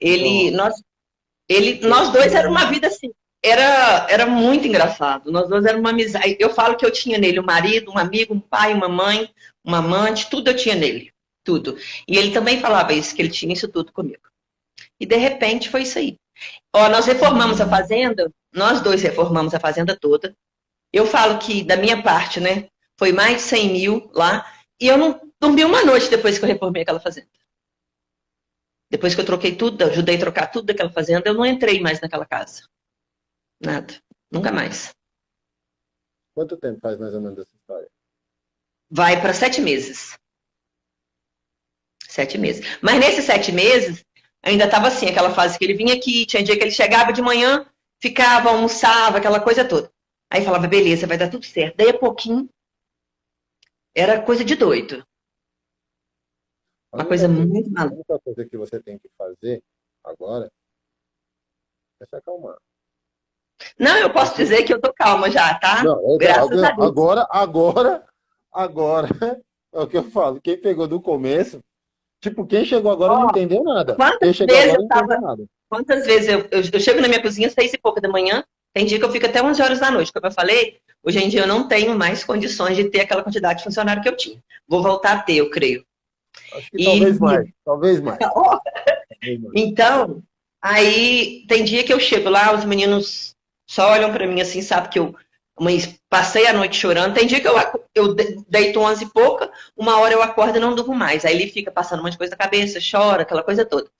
Então, Nós dois era uma vida assim. Era muito engraçado. Nós dois era uma amizade. Eu falo que eu tinha nele um marido, um amigo, um pai, uma mãe, uma amante, tudo eu tinha nele. Tudo. E ele também falava isso, que ele tinha isso tudo comigo. E de repente foi isso aí. Nós reformamos a fazenda, nós dois reformamos a fazenda toda. Eu falo que, da minha parte, né, foi mais de 100 mil lá. E eu não dormi uma noite depois que eu reformei aquela fazenda. Depois que eu troquei tudo, ajudei a trocar tudo daquela fazenda, eu não entrei mais naquela casa. Nada. Nunca mais. quanto tempo faz mais ou menos essa história? Vai para 7 meses. 7 meses. Mas nesses 7 meses, ainda estava assim, aquela fase que ele vinha aqui, tinha dia que ele chegava de manhã, ficava, almoçava, aquela coisa toda. Aí falava, beleza, vai dar tudo certo. Daí a pouquinho, era coisa de doido. Uma coisa muito A maluca. única coisa que você tem que fazer agora é se acalmar. Não, eu posso dizer que eu tô calma já, tá? Não, Graças a Deus. agora, é o que eu falo. Quem pegou do começo, tipo, quem chegou agora não entendeu nada. Quem Quantas chegou vezes agora eu não entendeu tava. nada. Quantas vezes eu chego na minha cozinha às 6 e pouca da manhã, tem dia que eu fico até 11 horas da noite. Como eu falei, hoje em dia eu não tenho mais condições de ter aquela quantidade de funcionário que eu tinha. Vou voltar a ter, eu creio. Acho que talvez mais. Talvez mais. Então, aí tem dia que eu chego lá, os meninos só olham pra mim assim, sabe que eu passei a noite chorando. Tem dia que eu deito 11 e pouca, 1 hora eu acordo e não durmo mais. Aí ele fica passando um monte de coisa na cabeça, chora, aquela coisa toda.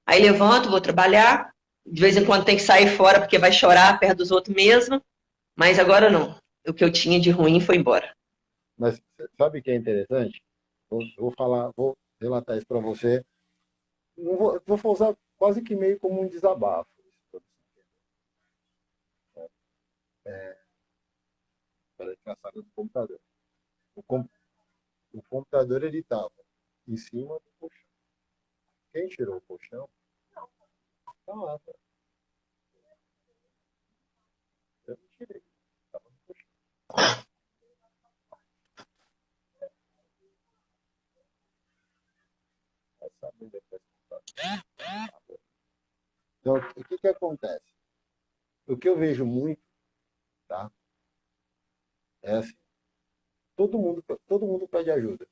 Aí levanto, vou trabalhar, de vez em quando tem que sair fora porque vai chorar perto dos outros mesmo, mas agora não. O que eu tinha de ruim foi embora. Mas sabe o que é interessante? Vou relatar isso para você. Vou usar quase que meio como um desabafo. Parece que é a saga do computador. O computador ele estava em cima do colchão. Quem tirou o colchão? Tá lá, cara. Eu não tirei. Tava no colchão. Vai saber depois. Então, o que acontece? O que eu vejo muito, tá? É assim, todo mundo pede ajuda.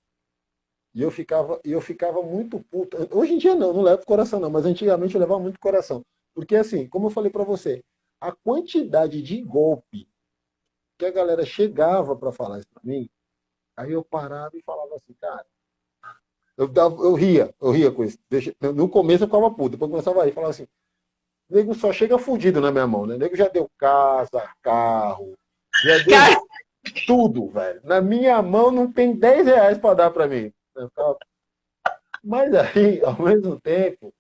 E eu ficava muito puto. Hoje em dia não levo pro coração não, mas antigamente eu levava muito pro coração. Porque assim, como eu falei para você, a quantidade de golpe que a galera chegava para falar isso para mim, aí eu parava e falava assim, cara, eu ria com isso. No começo eu ficava puto, depois eu começava a rir, falava assim, nego só chega fudido na minha mão, né? Nego já deu casa, carro, já deu Cara, tudo, velho. Na minha mão não tem 10 reais para dar para mim. Mas aí, ao mesmo tempo,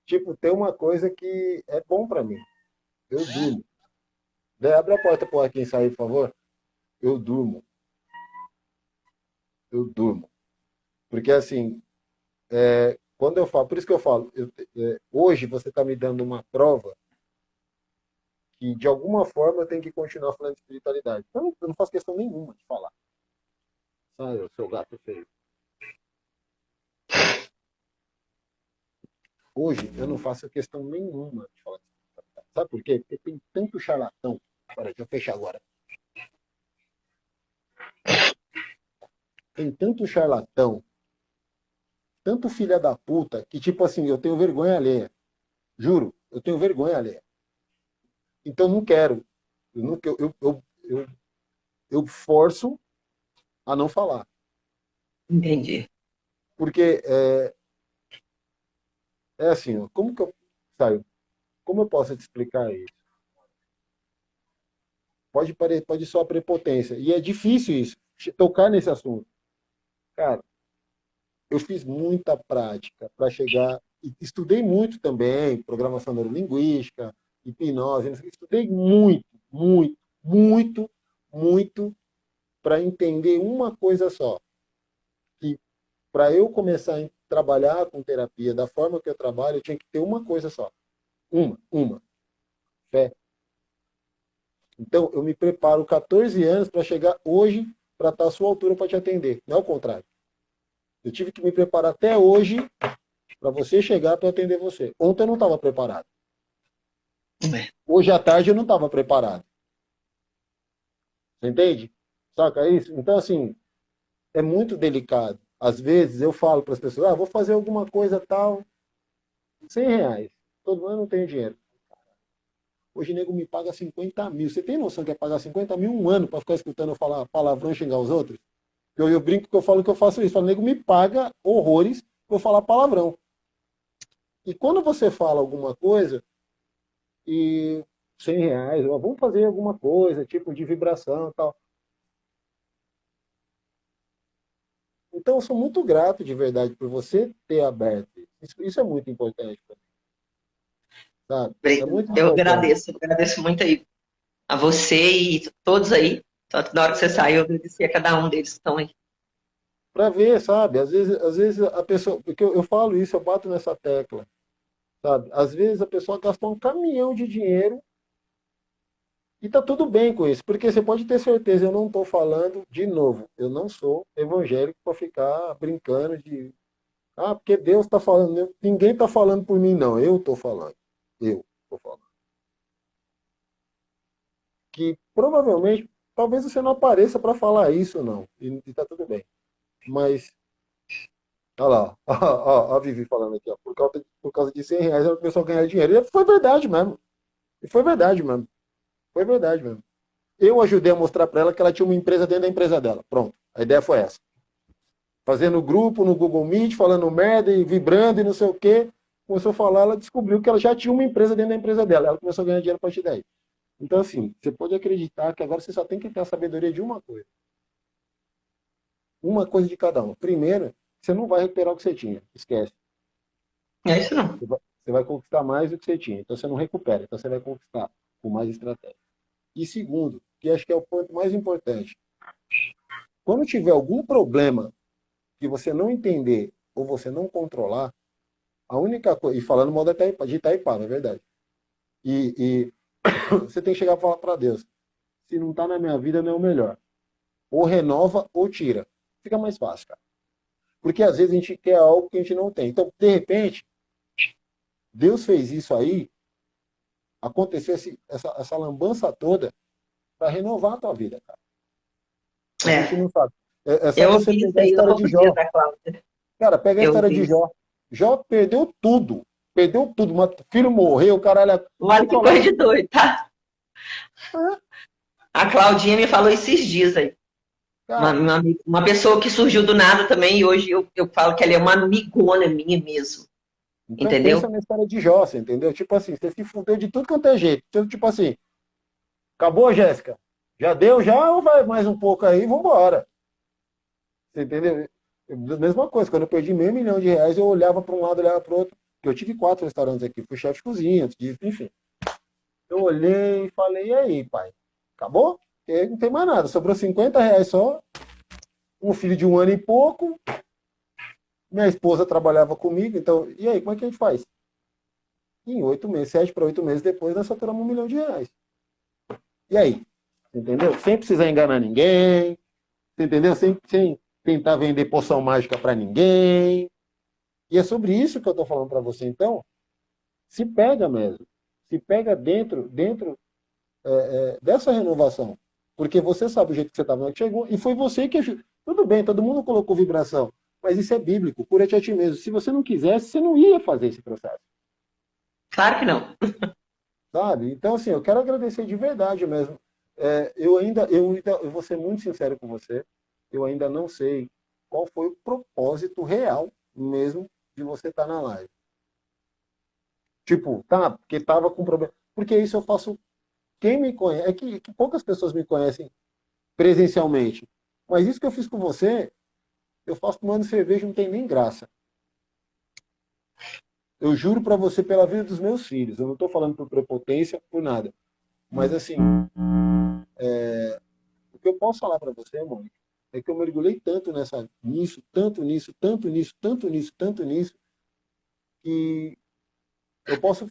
tipo, tem uma coisa que é bom para mim. Eu durmo. Abre a porta para quem sair, por favor. Eu durmo. Eu durmo. Porque assim, quando eu falo, por isso que eu falo, hoje você está me dando uma prova que de alguma forma eu tenho que continuar falando de espiritualidade. Eu não faço questão nenhuma de falar. Sabe, o seu gato feio. Hoje eu não faço questão nenhuma de falar de espiritualidade. Sabe por quê? Porque tem tanto charlatão. Peraí, deixa eu fechar agora. Tem tanto charlatão, tanto filha da puta, que tipo assim, eu tenho vergonha alheia. Juro, eu tenho vergonha alheia. Então não quero. Eu, não, eu forço a não falar. entendi. Porque é assim, ó, como que eu saio? Como eu posso te explicar isso? Pode soar prepotência. E é difícil isso, tocar nesse assunto. Cara, eu fiz muita prática para chegar. Estudei muito também, programação neurolinguística, hipnose. Estudei muito, muito, muito, muito para entender uma coisa só. Que para eu começar a trabalhar com terapia da forma que eu trabalho, eu tinha que ter uma coisa só. Uma. Fé. Então, eu me preparo 14 anos para chegar hoje para estar à sua altura para te atender. Não é o contrário. Eu tive que me preparar até hoje para você chegar para atender você. Ontem eu não estava preparado. É. Hoje à tarde eu não estava preparado. Você entende? Saca isso? Então, assim, é muito delicado. Às vezes eu falo para as pessoas, vou fazer alguma coisa tal, R$ 100. Todo ano eu não tenho dinheiro. Hoje o nego me paga 50 mil. Você tem noção que é pagar 50 mil um ano para ficar escutando eu falar palavrão e xingar os outros? Eu brinco que eu falo que eu faço isso. O nego me paga horrores por falar palavrão. E quando você fala alguma coisa e R$ 100, vamos fazer alguma coisa, tipo de vibração e tal. Então eu sou muito grato de verdade por você ter aberto. Isso é muito importante para mim, sabe? É muito importante. Eu agradeço muito aí a você e todos aí. Tanto na hora que você saiu, eu agradeci a cada um deles que estão aí. Para ver, sabe? Às vezes a pessoa, porque eu falo isso, eu bato nessa tecla, sabe? Às vezes a pessoa gasta um caminhão de dinheiro e tá tudo bem com isso, porque você pode ter certeza, eu não estou falando de novo, eu não sou evangélico para ficar brincando de, porque Deus está falando, ninguém está falando por mim, não, eu estou falando, eu estou falando. Que provavelmente, talvez você não apareça para falar isso, não, e tá tudo bem. Mas, olha lá, ó, a Vivi falando aqui, ó, por causa de R$ 100 a pessoa ganhar dinheiro. E foi verdade mesmo. E foi verdade mesmo. Foi verdade mesmo. Eu ajudei a mostrar para ela que ela tinha uma empresa dentro da empresa dela. Pronto. A ideia foi essa. Fazendo grupo no Google Meet, falando merda e vibrando e não sei o quê. Começou a falar, ela descobriu que ela já tinha uma empresa dentro da empresa dela. Ela começou a ganhar dinheiro a partir daí. Então, assim, você pode acreditar que agora você só tem que ter a sabedoria de uma coisa. Uma coisa de cada um. Primeiro, você não vai recuperar o que você tinha. Esquece. É isso não. Você vai conquistar mais do que você tinha. Então você não recupera. Então você vai conquistar com mais estratégia. E segundo, que acho que é o ponto mais importante. Quando tiver algum problema que você não entender ou você não controlar, a única coisa, e falando mal de Itaipava, é verdade. E você tem que chegar e falar para Deus, se não está na minha vida, não é o melhor. Ou renova ou tira. Fica mais fácil, cara. Porque às vezes a gente quer algo que a gente não tem. Então, de repente, Deus fez isso aí, aconteceu essa lambança toda para renovar a tua vida, cara. A gente É, não sabe. É só eu você ouvi isso pegar a aí há história de poucos dias Jó. da Cláudia. Cara, pega a Eu história ouvi de isso. Jó. Jó perdeu tudo. perdeu tudo, filho morreu, caralho. Olha que coisa de doido, tá? É, A Claudinha me falou esses dias aí. cara, Uma pessoa que surgiu do nada também, e hoje eu falo que ela é uma amigona minha mesmo. então pensa Entendeu? na história de Jó, você entendeu? Tipo assim, você se fudeu de tudo quanto é jeito. Então, tipo assim, acabou, Jéssica? Já deu, já? Ou vai mais um pouco aí e vambora? Você entendeu? Mesma coisa, quando eu perdi R$ 500 mil, eu olhava para um lado, olhava para o outro. Porque eu tive 4 restaurantes aqui, fui chefe de cozinha, antes disso, enfim. Eu olhei e falei, e aí, pai? Acabou? Porque não tem mais nada, sobrou R$ 50 só. Um filho de 1 ano e pouco. Minha esposa trabalhava comigo, então, e aí, como é que a gente faz? Em 8 meses, 7 para 8 meses depois, nós faturamos R$ 1 milhão. E aí? Entendeu? Sem precisar enganar ninguém, entendeu? Sem tentar vender poção mágica para ninguém. E é sobre isso que eu estou falando para você. Então, se pega mesmo. Se pega dentro dessa renovação. Porque você sabe o jeito que você estava, que chegou, e foi você que ajudou. Tudo bem, todo mundo colocou vibração, mas isso é bíblico, cura-te a ti mesmo. Se você não quisesse, você não ia fazer esse processo. Claro que não. Sabe? Então, assim, eu quero agradecer de verdade mesmo. Eu vou ser muito sincero com você, eu ainda não sei qual foi o propósito real mesmo de você estar na live. Tipo, tá, porque tava com problema. Porque isso eu faço. Quem me conhece. É que poucas pessoas me conhecem presencialmente. Mas isso que eu fiz com você, eu faço tomando cerveja, não tem nem graça. Eu juro pra você pela vida dos meus filhos. Eu não tô falando por prepotência, por nada. Mas assim, o que eu posso falar pra você, Mônica, é que eu mergulhei tanto nisso, tanto nisso, tanto nisso, tanto nisso, tanto nisso, que eu posso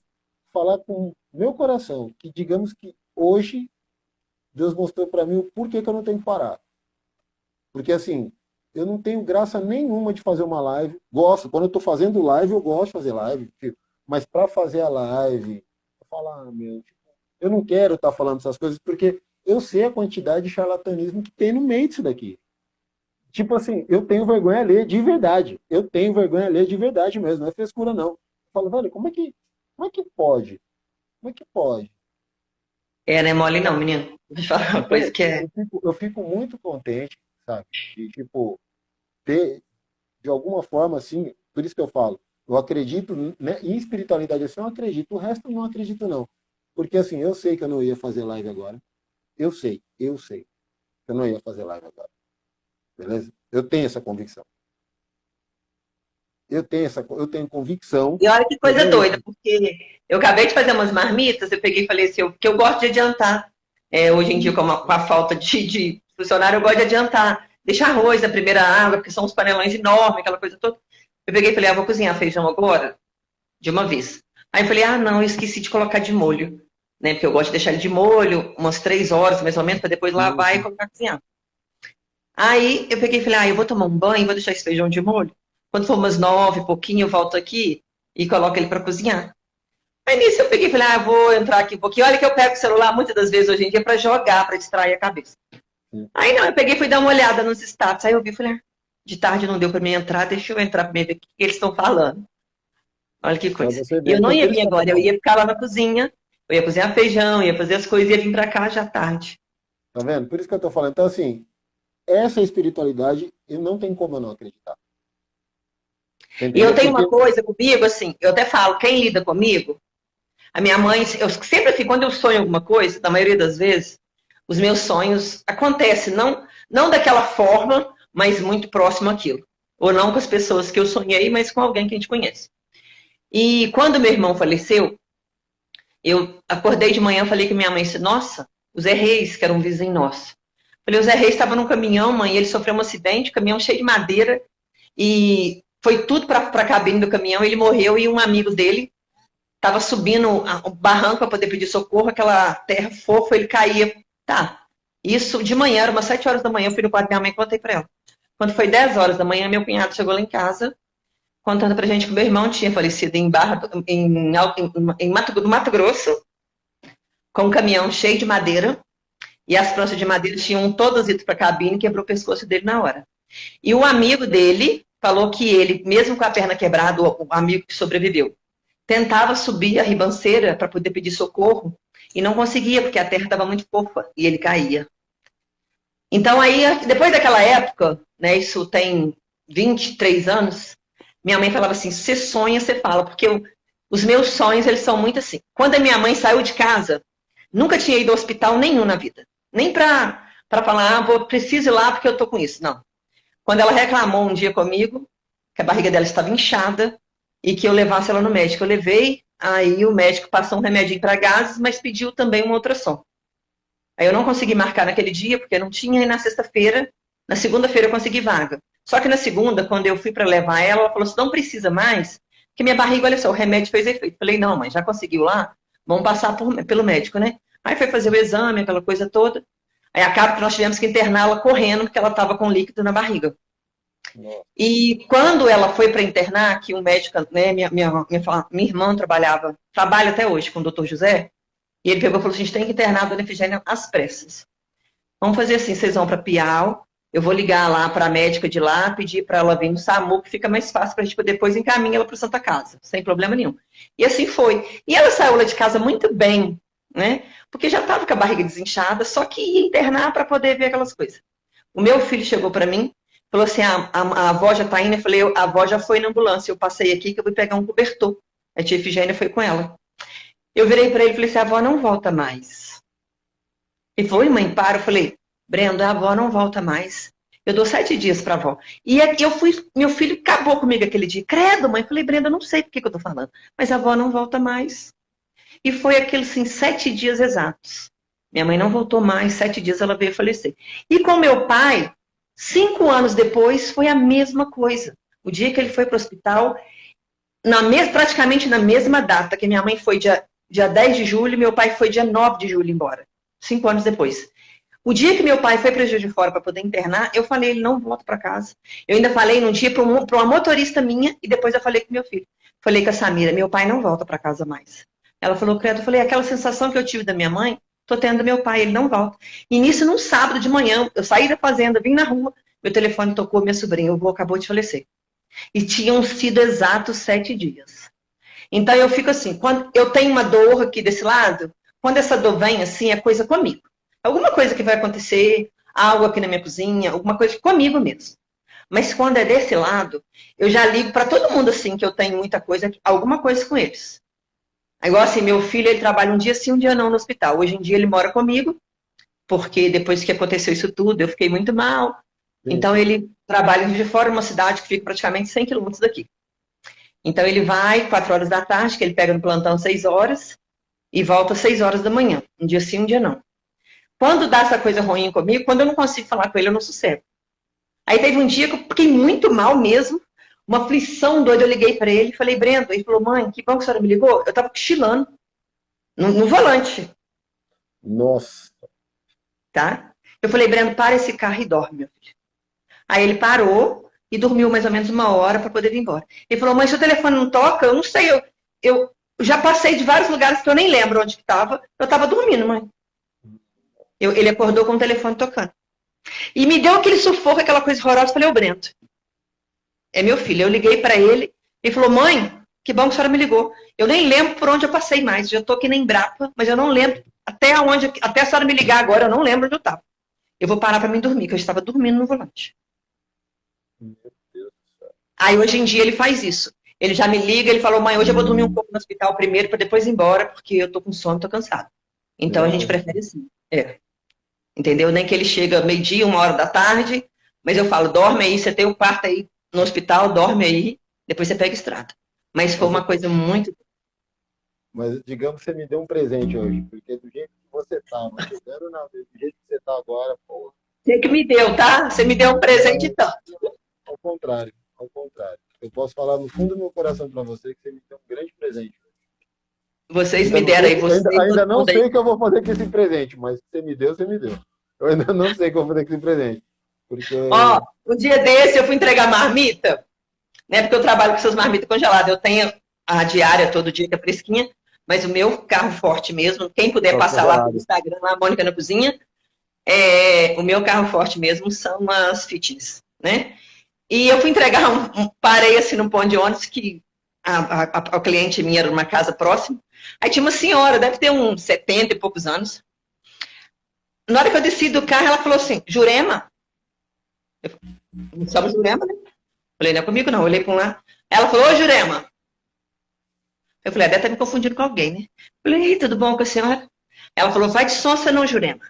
falar com meu coração, que digamos que hoje Deus mostrou para mim o porquê que eu não tenho que parar. Porque assim, eu não tenho graça nenhuma de fazer uma live. Gosto, quando eu estou fazendo live, eu gosto de fazer live. Tipo, mas para fazer a live, eu falo, meu, tipo, eu não quero estar falando essas coisas, porque eu sei a quantidade de charlatanismo que tem no meio disso daqui. Tipo assim, eu tenho vergonha alheia de verdade. Eu tenho vergonha alheia de verdade mesmo, não é frescura não. Eu falo, velho, como é que pode? Como é que pode? É, não é mole não, menino. Vou te falar uma Então, coisa que é. eu fico muito contente, sabe? De, tipo, ter, de alguma forma, assim, por isso que eu falo, eu acredito, né, em espiritualidade assim, eu acredito, o resto eu não acredito não. Porque assim, eu sei que eu não ia fazer live agora. Eu sei que eu não ia fazer live agora. Beleza? Eu tenho essa convicção. Eu tenho convicção E olha que que eu coisa não ia doida, fazer. porque eu acabei de fazer umas marmitas, eu peguei e falei assim, que eu gosto de adiantar. Hoje em dia, com a falta de funcionário, eu gosto de adiantar. Deixar arroz na primeira água, porque são uns panelões enormes, aquela coisa toda. Eu peguei e falei, vou cozinhar feijão agora, de uma vez. Aí eu falei, não, eu esqueci de colocar de molho. Né? Porque eu gosto de deixar ele de molho umas 3 horas, mais ou menos, para depois lavar e Sim. colocar a cozinhar. Aí eu peguei e falei, eu vou tomar um banho, vou deixar esse feijão de molho. Quando for umas 9, pouquinho, eu volto aqui e coloco ele para cozinhar. Aí nisso eu peguei e falei, eu vou entrar aqui um pouquinho. Olha que eu pego o celular muitas das vezes hoje em dia para jogar, para distrair a cabeça. Sim. Aí não, eu peguei e fui dar uma olhada nos status. Aí eu vi e falei, de tarde não deu para mim entrar, deixa eu entrar para ver o que eles estão falando. Olha que Pra coisa. você E ver. eu não Então, ia por isso vir que eu tô agora, eu falando. ia ficar lá na cozinha, eu ia cozinhar feijão, ia fazer as coisas, ia vir para cá já tarde. Tá vendo? Por isso que eu tô falando. Então, assim, essa espiritualidade, eu não tenho como eu não acreditar. Você E eu entendeu? tenho Porque uma coisa comigo, assim, eu até falo, quem lida comigo, a minha mãe, eu sempre assim, quando eu sonho alguma coisa, na maioria das vezes, os meus sonhos acontecem, não daquela forma, mas muito próximo àquilo. Ou não com as pessoas que eu sonhei, mas com alguém que a gente conhece. E quando meu irmão faleceu, eu acordei de manhã e falei com minha mãe, disse, nossa, o Zé Reis, que era um vizinho nosso. Falei, o Zé Reis estava num caminhão, mãe, ele sofreu um acidente, caminhão cheio de madeira, e foi tudo para a cabine do caminhão, ele morreu e um amigo dele estava subindo o barranco para poder pedir socorro, aquela terra fofa, ele caía. Tá. Isso de manhã, era umas 7 horas da manhã, eu fui no quarto da minha mãe e contei para ela. Quando foi 10 horas da manhã, meu cunhado chegou lá em casa, contando pra gente que meu irmão tinha falecido no Mato Grosso, com um caminhão cheio de madeira, e as pranchas de madeira tinham todas ido para a cabine e quebrou o pescoço dele na hora. E o amigo dele falou que ele, mesmo com a perna quebrada, o amigo que sobreviveu, tentava subir a ribanceira para poder pedir socorro e não conseguia, porque a terra estava muito fofa e ele caía. Então aí, depois daquela época, né, isso tem 23 anos, minha mãe falava assim, você sonha, você fala, porque os meus sonhos, eles são muito assim. Quando a minha mãe saiu de casa, nunca tinha ido ao hospital nenhum na vida. Nem para falar, preciso ir lá porque eu tô com isso. Não. Quando ela reclamou um dia comigo, que a barriga dela estava inchada e que eu levasse ela no médico. Eu levei, aí o médico passou um remedinho para gases, mas pediu também uma ultrassom. Aí eu não consegui marcar naquele dia, porque não tinha, e na sexta-feira, na segunda-feira eu consegui vaga. Só que na segunda, quando eu fui para levar ela, ela falou assim, não precisa mais, que minha barriga, olha só, o remédio fez efeito. Falei, não, mãe, já conseguiu lá? Vamos passar pelo médico, né? Aí foi fazer o exame, aquela coisa toda. Aí acaba que nós tivemos que interná-la correndo, porque ela estava com líquido na barriga. E quando ela foi para internar, que o médico, né, minha irmã trabalha até hoje com o doutor José, e ele pegou e falou assim, a gente tem que internar a dona Efigênia às pressas. Vamos fazer assim, vocês vão para Piau, eu vou ligar lá para a médica de lá, pedir para ela vir no SAMU, que fica mais fácil para a gente poder depois encaminhar ela para Santa Casa, sem problema nenhum. E assim foi. E ela saiu lá de casa muito bem, né? Porque já estava com a barriga desinchada, só que ia internar para poder ver aquelas coisas. O meu filho chegou para mim, falou assim, a avó já está indo, eu falei, a avó já foi na ambulância, eu passei aqui que eu vou pegar um cobertor. A tia Efigênia foi com ela. Eu virei para ele e falei assim, a avó não volta mais. Ele falou, mãe, para. Eu falei, Brenda, a avó não volta mais. Eu dou 7 dias para a avó. E meu filho acabou comigo aquele dia. Credo, mãe. Eu falei, Brenda, não sei por que eu estou falando. Mas a avó não volta mais. E foi aqueles, assim, 7 dias exatos. Minha mãe não voltou mais, 7 dias ela veio falecer. E com meu pai, 5 anos depois, foi a mesma coisa. O dia que ele foi para o hospital, praticamente na mesma data, que minha mãe foi dia 10 de julho e meu pai foi dia 9 de julho embora. 5 anos depois. O dia que meu pai foi para Juiz de Fora para poder internar, eu falei, ele não volta para casa. Eu ainda falei num dia para uma motorista minha e depois eu falei com meu filho. Falei com a Samira, meu pai não volta para casa mais. Ela falou, credo, eu falei, aquela sensação que eu tive da minha mãe, tô tendo do meu pai, ele não volta. E nisso, num sábado de manhã, eu saí da fazenda, vim na rua, meu telefone tocou, minha sobrinha, o avô acabou de falecer. E tinham sido exatos 7 dias. Então eu fico assim, quando eu tenho uma dor aqui desse lado, quando essa dor vem assim, é coisa comigo. Alguma coisa que vai acontecer, algo aqui na minha cozinha, alguma coisa comigo mesmo. Mas quando é desse lado, eu já ligo para todo mundo assim, que eu tenho muita coisa, alguma coisa com eles. Igual assim, meu filho, ele trabalha um dia sim, um dia não no hospital. Hoje em dia ele mora comigo, porque depois que aconteceu isso tudo, eu fiquei muito mal. Sim. Então ele trabalha de fora, uma cidade que fica praticamente 100 quilômetros daqui. Então ele vai 4 horas da tarde, que ele pega no plantão 6 horas, e volta 6 horas da manhã. Um dia sim, um dia não. Quando dá essa coisa ruim comigo, quando eu não consigo falar com ele, eu não sossego. Aí teve um dia que eu fiquei muito mal mesmo, uma aflição doida, eu liguei para ele e falei, Brenda, ele falou, mãe, que bom que a senhora me ligou. Eu tava cochilando no volante. Nossa. Tá? Eu falei, Brenda, para esse carro e dorme, meu filho. Aí ele parou e dormiu mais ou menos 1 hora para poder vir embora. Ele falou, mãe, se o telefone não toca, eu não sei, eu já passei de vários lugares que eu nem lembro onde que estava. Eu estava dormindo, mãe. Ele acordou com o telefone tocando. E me deu aquele sufoco, aquela coisa horrorosa. Eu falei, ô Brento, é meu filho. Eu liguei para ele. Ele falou, mãe, que bom que a senhora me ligou. Eu nem lembro por onde eu passei mais. Já estou aqui na Embrapa, mas eu não lembro até a senhora me ligar agora, eu não lembro onde eu estava. Eu vou parar para mim dormir, que eu estava dormindo no volante. Meu Deus do céu. Aí hoje em dia ele faz isso. Ele já me liga, ele falou, mãe, hoje eu vou dormir um pouco no hospital primeiro, para depois ir embora, porque eu tô com sono, tô cansado. Então a gente prefere assim. Entendeu? Nem que ele chega meio-dia, 1 hora da tarde, mas eu falo, dorme aí, você tem o quarto aí no hospital, dorme aí, depois você pega estrada. Mas foi uma coisa muito... Mas digamos que você me deu um presente hoje, porque do jeito que você tá, mas do jeito que você tá agora, pô... Você que me deu, tá? Você me deu um presente tanto. Ao contrário. Eu posso falar no fundo do meu coração para você que você me deu um grande presente. Vocês me deram aí. Ainda não sei o que eu vou fazer com esse presente, mas você me deu. Eu ainda não sei o que eu vou fazer com esse presente. Porque... Ó, um dia desse eu fui entregar marmita, né? Porque eu trabalho com essas marmitas congeladas. Eu tenho a diária todo dia que é fresquinha, mas o meu carro forte mesmo, quem puder passar lá no Instagram, lá, Mônica na Cozinha, o meu carro forte mesmo são as fitness, né? E eu fui entregar parei assim num ponto de ônibus que a cliente minha era numa casa próxima. Aí tinha uma senhora, deve ter uns 70 e poucos anos. Na hora que eu desci do carro, ela falou assim, Jurema? Eu chamo Jurema, né? Falei, não é comigo não, eu olhei para um lado. Ela falou, ô Jurema. Eu falei, deve estar me confundindo com alguém, né? Eu falei, tudo bom com a senhora? Ela falou, vai de sonsa não, Jurema.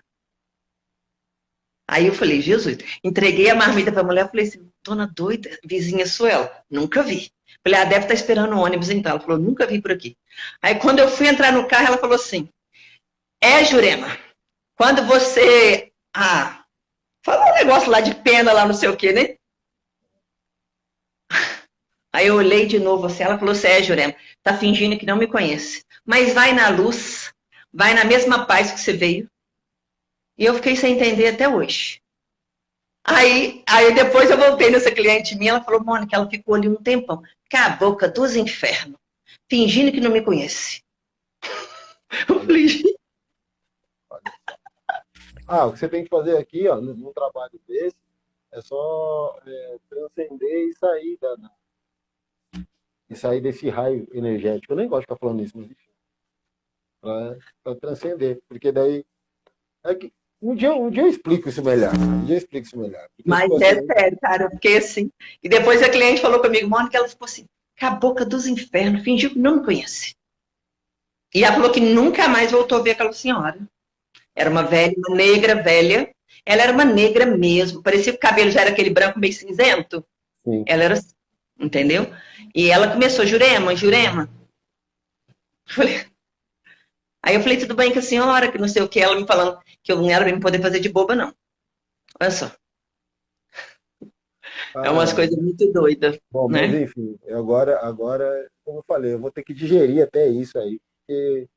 Aí eu falei, Jesus, entreguei a marmita para a mulher, falei assim, dona doida, vizinha sua ela? Nunca vi. Falei, deve estar esperando o ônibus então. Ela falou, nunca vi por aqui. Aí quando eu fui entrar no carro, ela falou assim, Jurema, quando você, falou um negócio lá de pena, lá não sei o quê, né? Aí eu olhei de novo assim, ela falou assim, Jurema, tá fingindo que não me conhece. Mas vai na luz, vai na mesma paz que você veio. E eu fiquei sem entender até hoje. Aí depois eu voltei nessa cliente minha, ela falou, Mônica, ela ficou ali um tempão, boca dos infernos, fingindo que não me conhece. Eu falei, o que você tem que fazer aqui, ó, num trabalho desse, é só transcender e sair desse raio energético. Eu nem gosto de ficar falando isso, mas enfim. Pra transcender. Porque daí. Um dia eu explico isso melhor. Porque, mas tipo, é assim, sério, cara, eu fiquei assim. E depois a cliente falou comigo, Mônica, ela ficou assim, com a boca dos infernos, fingiu que não me conhece. E ela falou que nunca mais voltou a ver aquela senhora. Era uma velha, uma negra velha. Ela era uma negra mesmo. Parecia que o cabelo já era aquele branco meio cinzento. sim. Ela era assim, entendeu? E ela começou, Jurema. Aí eu falei, tudo bem com a senhora, que não sei o que. Ela me falando que eu não era pra me poder fazer de boba, não. Olha só. É umas coisas muito doidas, Bom, mas né? enfim, agora, como eu falei, eu vou ter que digerir até isso aí, porque,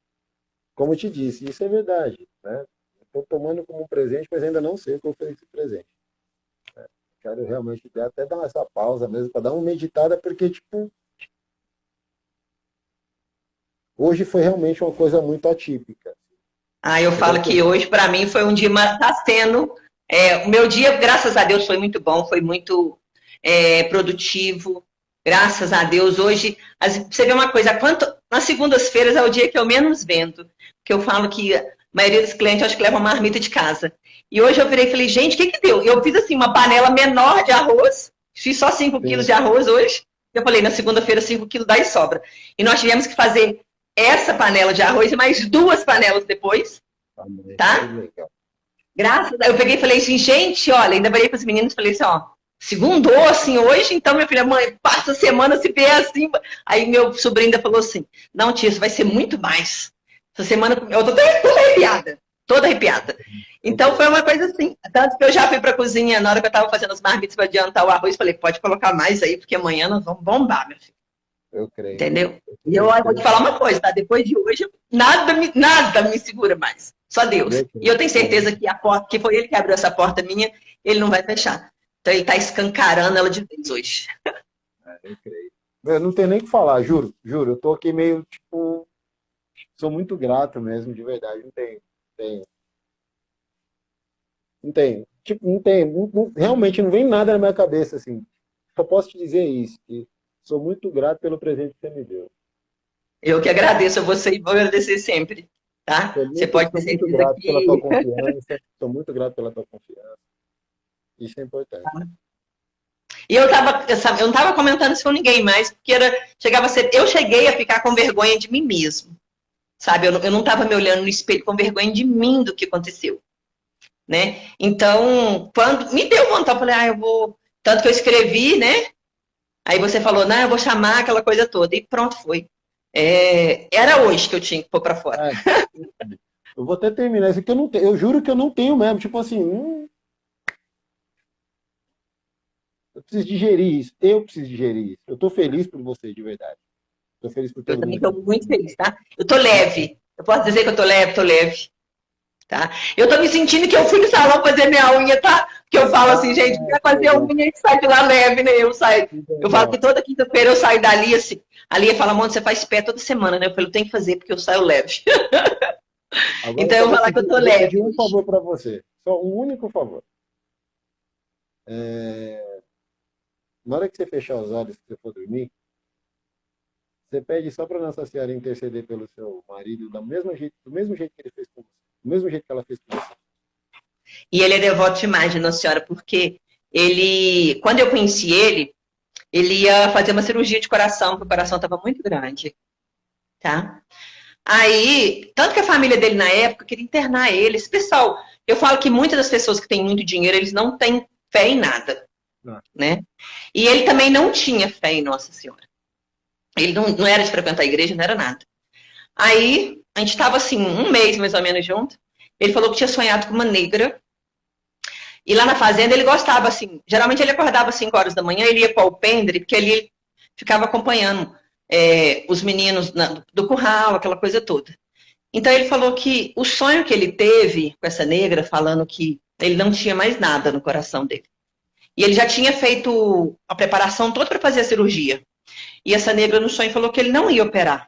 como eu te disse, isso é verdade, né? Estou tomando como um presente, mas ainda não sei o que eu fiz esse presente. Quero realmente até dar essa pausa mesmo, para dar uma meditada, porque, tipo, hoje foi realmente uma coisa muito atípica. Eu falo que hoje, para mim, foi um dia, está sendo. O meu dia, graças a Deus, foi muito bom, foi muito produtivo. Graças a Deus, hoje, você vê uma coisa, nas segundas-feiras é o dia que eu menos vendo, que eu falo que a maioria dos clientes acho que leva uma marmita de casa. E hoje eu virei e falei, gente, o que deu? Eu fiz assim, uma panela menor de arroz, fiz só 5 quilos de arroz hoje. Eu falei, na segunda-feira 5 quilos dá e sobra. E nós tivemos que fazer essa panela de arroz e mais 2 panelas depois, tá? Graças a Deus, eu peguei e falei assim, gente, olha, ainda falei para os meninos, falei assim, ó, segundou assim hoje, então minha filha, mãe, passa a semana se vê assim. Aí meu sobrinho ainda falou assim, não tia, isso vai ser muito mais. Essa semana, eu tô toda arrepiada. Então foi uma coisa assim, tanto que eu já fui para a cozinha, na hora que eu estava fazendo as marmitas para adiantar o arroz, falei, pode colocar mais aí, porque amanhã nós vamos bombar, meu filho. Eu creio. Entendeu? E eu vou te falar uma coisa, tá? Depois de hoje, nada me segura mais. Só Deus. E eu tenho certeza que a porta, que foi ele que abriu essa porta minha, ele não vai fechar. Então ele tá escancarando ela de vez hoje. Eu creio. Eu não tenho nem o que falar, juro. Eu tô aqui meio, tipo, sou muito grato mesmo, de verdade. Não tenho. Tipo, não tenho. Realmente não vem nada na minha cabeça, assim. Só posso te dizer isso, que sou muito grato pelo presente que você me deu. Eu que agradeço a você e vou agradecer sempre, tá? Você pode ter certeza grato que... pela tua confiança. Sou muito grato pela tua confiança. Isso é importante. E eu não tava comentando isso com ninguém mais, porque eu cheguei a ficar com vergonha de mim mesmo, sabe? Eu não tava me olhando no espelho com vergonha de mim do que aconteceu, né? Então, quando me deu vontade, eu falei, eu vou... Tanto que eu escrevi, né? Aí você falou, não, eu vou chamar aquela coisa toda. E pronto, foi. Era hoje que eu tinha que pôr pra fora. Eu vou até terminar isso aqui, eu juro que eu não tenho mesmo. Tipo assim, eu preciso digerir isso. Eu tô feliz por você, de verdade. Tô feliz por todo Eu também mundo. estou muito feliz, tá? Eu tô leve. Eu posso dizer que eu tô leve. Tá? Eu tô me sentindo que eu fui no salão fazer minha unha, tá? Que eu falo assim, gente, quer fazer a unha e sai de lá leve, né? Eu falo que toda quinta-feira eu saio dali assim. A Lia fala, Mônica, você faz pé toda semana, né? Eu falo, eu tenho que fazer porque eu saio leve. Agora, então eu vou falar que eu tô leve. Eu vou pedir um favor para você. Só um único favor. Na hora que você fechar os olhos, que você for dormir, Você pede só para Nossa Senhora interceder pelo seu marido do mesmo jeito que ele fez com você. Do mesmo jeito que ela fez com você. E ele é devoto demais de Nossa Senhora, porque ele, quando eu conheci ele ia fazer uma cirurgia de coração, porque o coração estava muito grande, tá? Aí, tanto que a família dele na época queria internar ele. Esse pessoal, eu falo que muitas das pessoas que têm muito dinheiro, eles não têm fé em nada, Não. né? E ele também não tinha fé em Nossa Senhora. Ele não era de frequentar a igreja, não era nada. Aí, a gente estava assim, um mês mais ou menos junto. Ele falou que tinha sonhado com uma negra. E lá na fazenda ele gostava, assim, geralmente ele acordava às 5 horas da manhã, ele ia para o alpendre, porque ali ele ficava acompanhando os meninos do curral, aquela coisa toda. Então ele falou que o sonho que ele teve com essa negra, falando que ele não tinha mais nada no coração dele. E ele já tinha feito a preparação toda para fazer a cirurgia. E essa negra no sonho falou que ele não ia operar.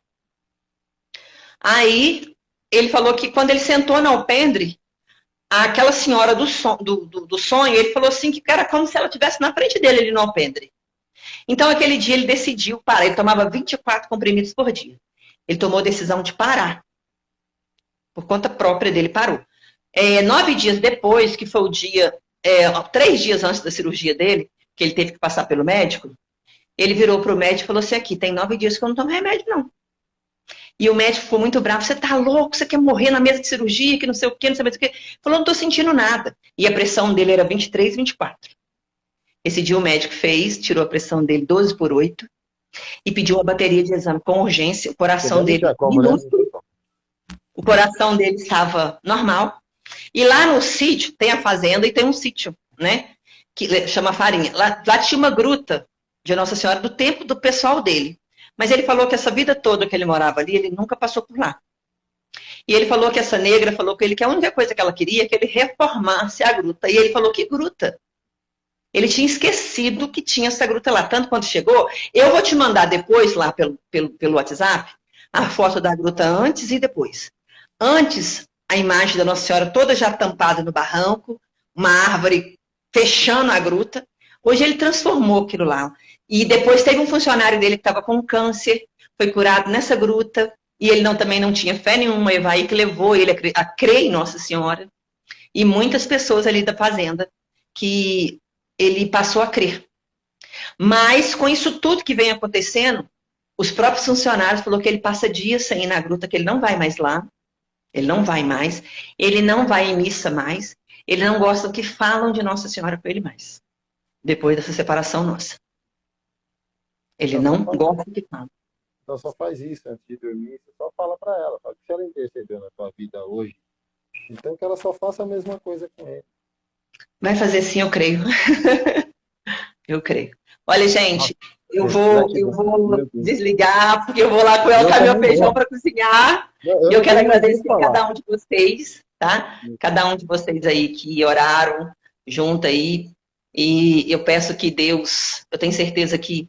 Aí ele falou que quando ele sentou no alpendre, aquela senhora do sonho, ele falou assim que era como se ela estivesse na frente dele ali no alpendre. Então aquele dia ele decidiu parar. Ele tomava 24 comprimidos por dia. Ele tomou a decisão de parar. Por conta própria dele, parou. 9 dias depois, que foi o dia, 3 dias antes da cirurgia dele, que ele teve que passar pelo médico, ele virou para o médico e falou assim, aqui, tem 9 dias que eu não tomo remédio, não. E o médico ficou muito bravo, você tá louco, você quer morrer na mesa de cirurgia, que não sei o quê, não sei mais o quê. Falou, não tô sentindo nada. E a pressão dele era 23, 24. Esse dia o médico fez, tirou a pressão dele 12/8 e pediu uma bateria de exame com urgência. O coração Não dele tinha como, né? minúsculo, o coração dele estava normal. E lá no sítio, tem a fazenda e tem um sítio, né? Que chama Farinha. Lá tinha uma gruta de Nossa Senhora do tempo do pessoal dele. Mas ele falou que essa vida toda que ele morava ali, ele nunca passou por lá. E ele falou que essa negra falou com ele que a única coisa que ela queria é que ele reformasse a gruta. E ele falou, que gruta? Ele tinha esquecido que tinha essa gruta lá. Tanto quando chegou, eu vou te mandar depois lá pelo WhatsApp a foto da gruta antes e depois. Antes, a imagem da Nossa Senhora toda já tampada no barranco, uma árvore fechando a gruta. Hoje ele transformou aquilo lá. E depois teve um funcionário dele que estava com câncer, foi curado nessa gruta, e ele também não tinha fé nenhuma, Evaí que levou ele a crer em Nossa Senhora. E muitas pessoas ali da fazenda que ele passou a crer. Mas com isso tudo que vem acontecendo, os próprios funcionários falaram que ele passa dias sem ir na gruta, que ele não vai mais lá. Ele não vai mais, ele não vai em missa mais, ele não gosta do que falam de Nossa Senhora com ele mais, depois dessa separação nossa. Ele Então não gosta do que falam. então só faz isso antes de dormir, você só fala para ela, fala que se ela intercedeu na tua vida hoje, então que ela só faça a mesma coisa com ele. Vai fazer sim, eu creio. Eu creio. Olha, gente, eu Gratidão. vou Meu Deus. desligar, porque eu vou lá Eu colocar meu também feijão vou. para cozinhar. Eu E eu não quero tenho mais nem o que agradecer falar. cada um de vocês, tá? Cada um de vocês aí que oraram junto aí. E eu peço que Deus, eu tenho certeza que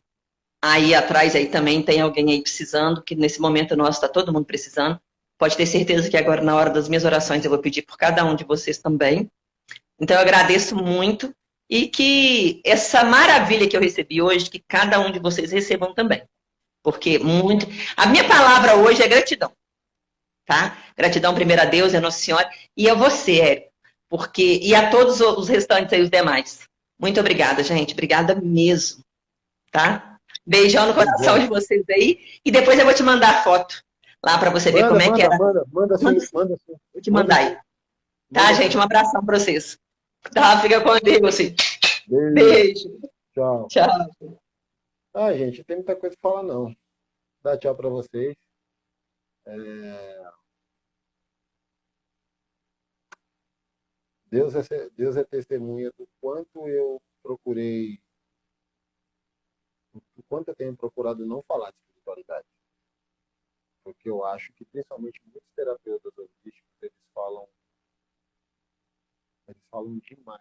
aí atrás aí também tem alguém aí precisando, que nesse momento nosso está todo mundo precisando. Pode ter certeza que agora, na hora das minhas orações, eu vou pedir por cada um de vocês também. Então, eu agradeço muito e que essa maravilha que eu recebi hoje, que cada um de vocês recebam também. Porque muito. A minha palavra hoje é gratidão, tá? Gratidão primeiro a Deus e a Nossa Senhora e a você, Érico. Porque, e a todos os restantes aí, os demais. Muito obrigada, gente. Obrigada mesmo, tá? Beijão no coração de vocês aí. E depois eu vou te mandar a foto lá para você ver como é que era. Manda sim, manda sim. Vou te mandar aí. Tá, gente? Um abração para vocês. Tá, fica com Deus, assim. Beijo. Tchau. Tchau. Ah, gente, não tem muita coisa pra falar, não. Dá tchau pra vocês. Deus é testemunha do quanto eu procurei, do quanto eu tenho procurado não falar de espiritualidade. Porque eu acho que, principalmente, muitos terapeutas holísticos, eles falam demais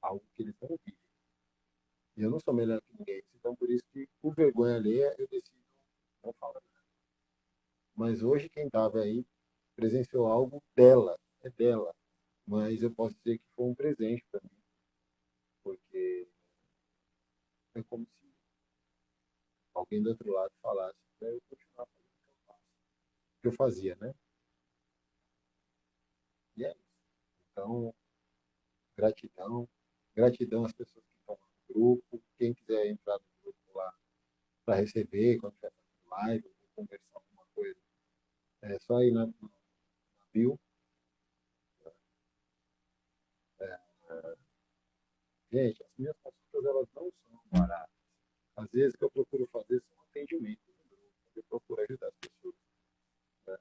algo que eles não vivem. E eu não sou melhor que ninguém. Então, por isso que, por vergonha alheia, eu decido não falar nada. Mas hoje, quem estava aí presenciou algo dela, é dela. Mas eu posso dizer que foi um presente para mim, porque é como se alguém do outro lado falasse, para eu continuar fazendo o que eu faço, o que eu fazia, né? E é isso. Então, gratidão. Gratidão às pessoas que estão no grupo. Quem quiser entrar no grupo lá para receber, quando estiver fazendo live, ou conversar alguma coisa, é só ir na bio. Gente, as minhas consultas elas não são baratas. Às vezes o que eu procuro fazer são atendimentos no grupo. Eu procuro ajudar as pessoas. Né?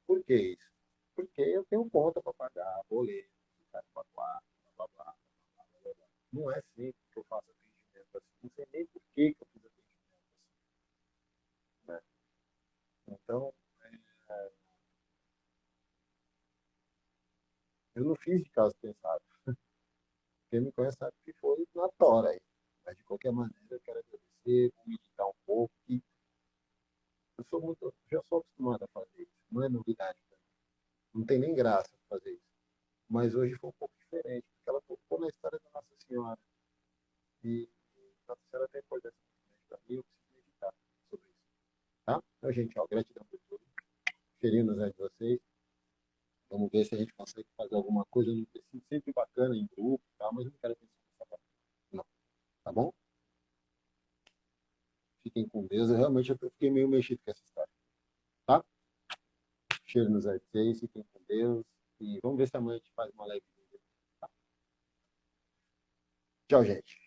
Por que isso? Porque eu tenho conta para pagar, boleto, ficar com a blá, blá, blá, blá, blá, blá. Não é sempre que eu faço atendimento assim. Não sei nem por que eu fiz atendimento assim. Né? Então, eu não fiz de caso pensado. Quem me conhece sabe que foi na tora aí. Mas de qualquer maneira, eu quero agradecer, vou meditar um pouco. E eu sou muito, já sou acostumado a fazer isso. Não é novidade para mim. Não tem nem graça fazer isso. Mas hoje foi um pouco diferente, porque ela tocou na história da Nossa Senhora. E Nossa Senhora tem importância muito grande para mim, eu preciso meditar sobre isso. Tá? Então, gente, ó, gratidão por tudo. Cheirinho nos olhos de vocês. Vamos ver se a gente consegue fazer alguma coisa no tecido sempre bacana, em grupo, tá? Mas eu não quero pensar nessa parte. Não, tá bom? Fiquem com Deus. Eu realmente eu fiquei meio mexido com essa história. Tá? Cheiro nos olhos de vocês, fiquem com Deus. E vamos ver se amanhã a gente faz uma live. Tá? Tchau, gente.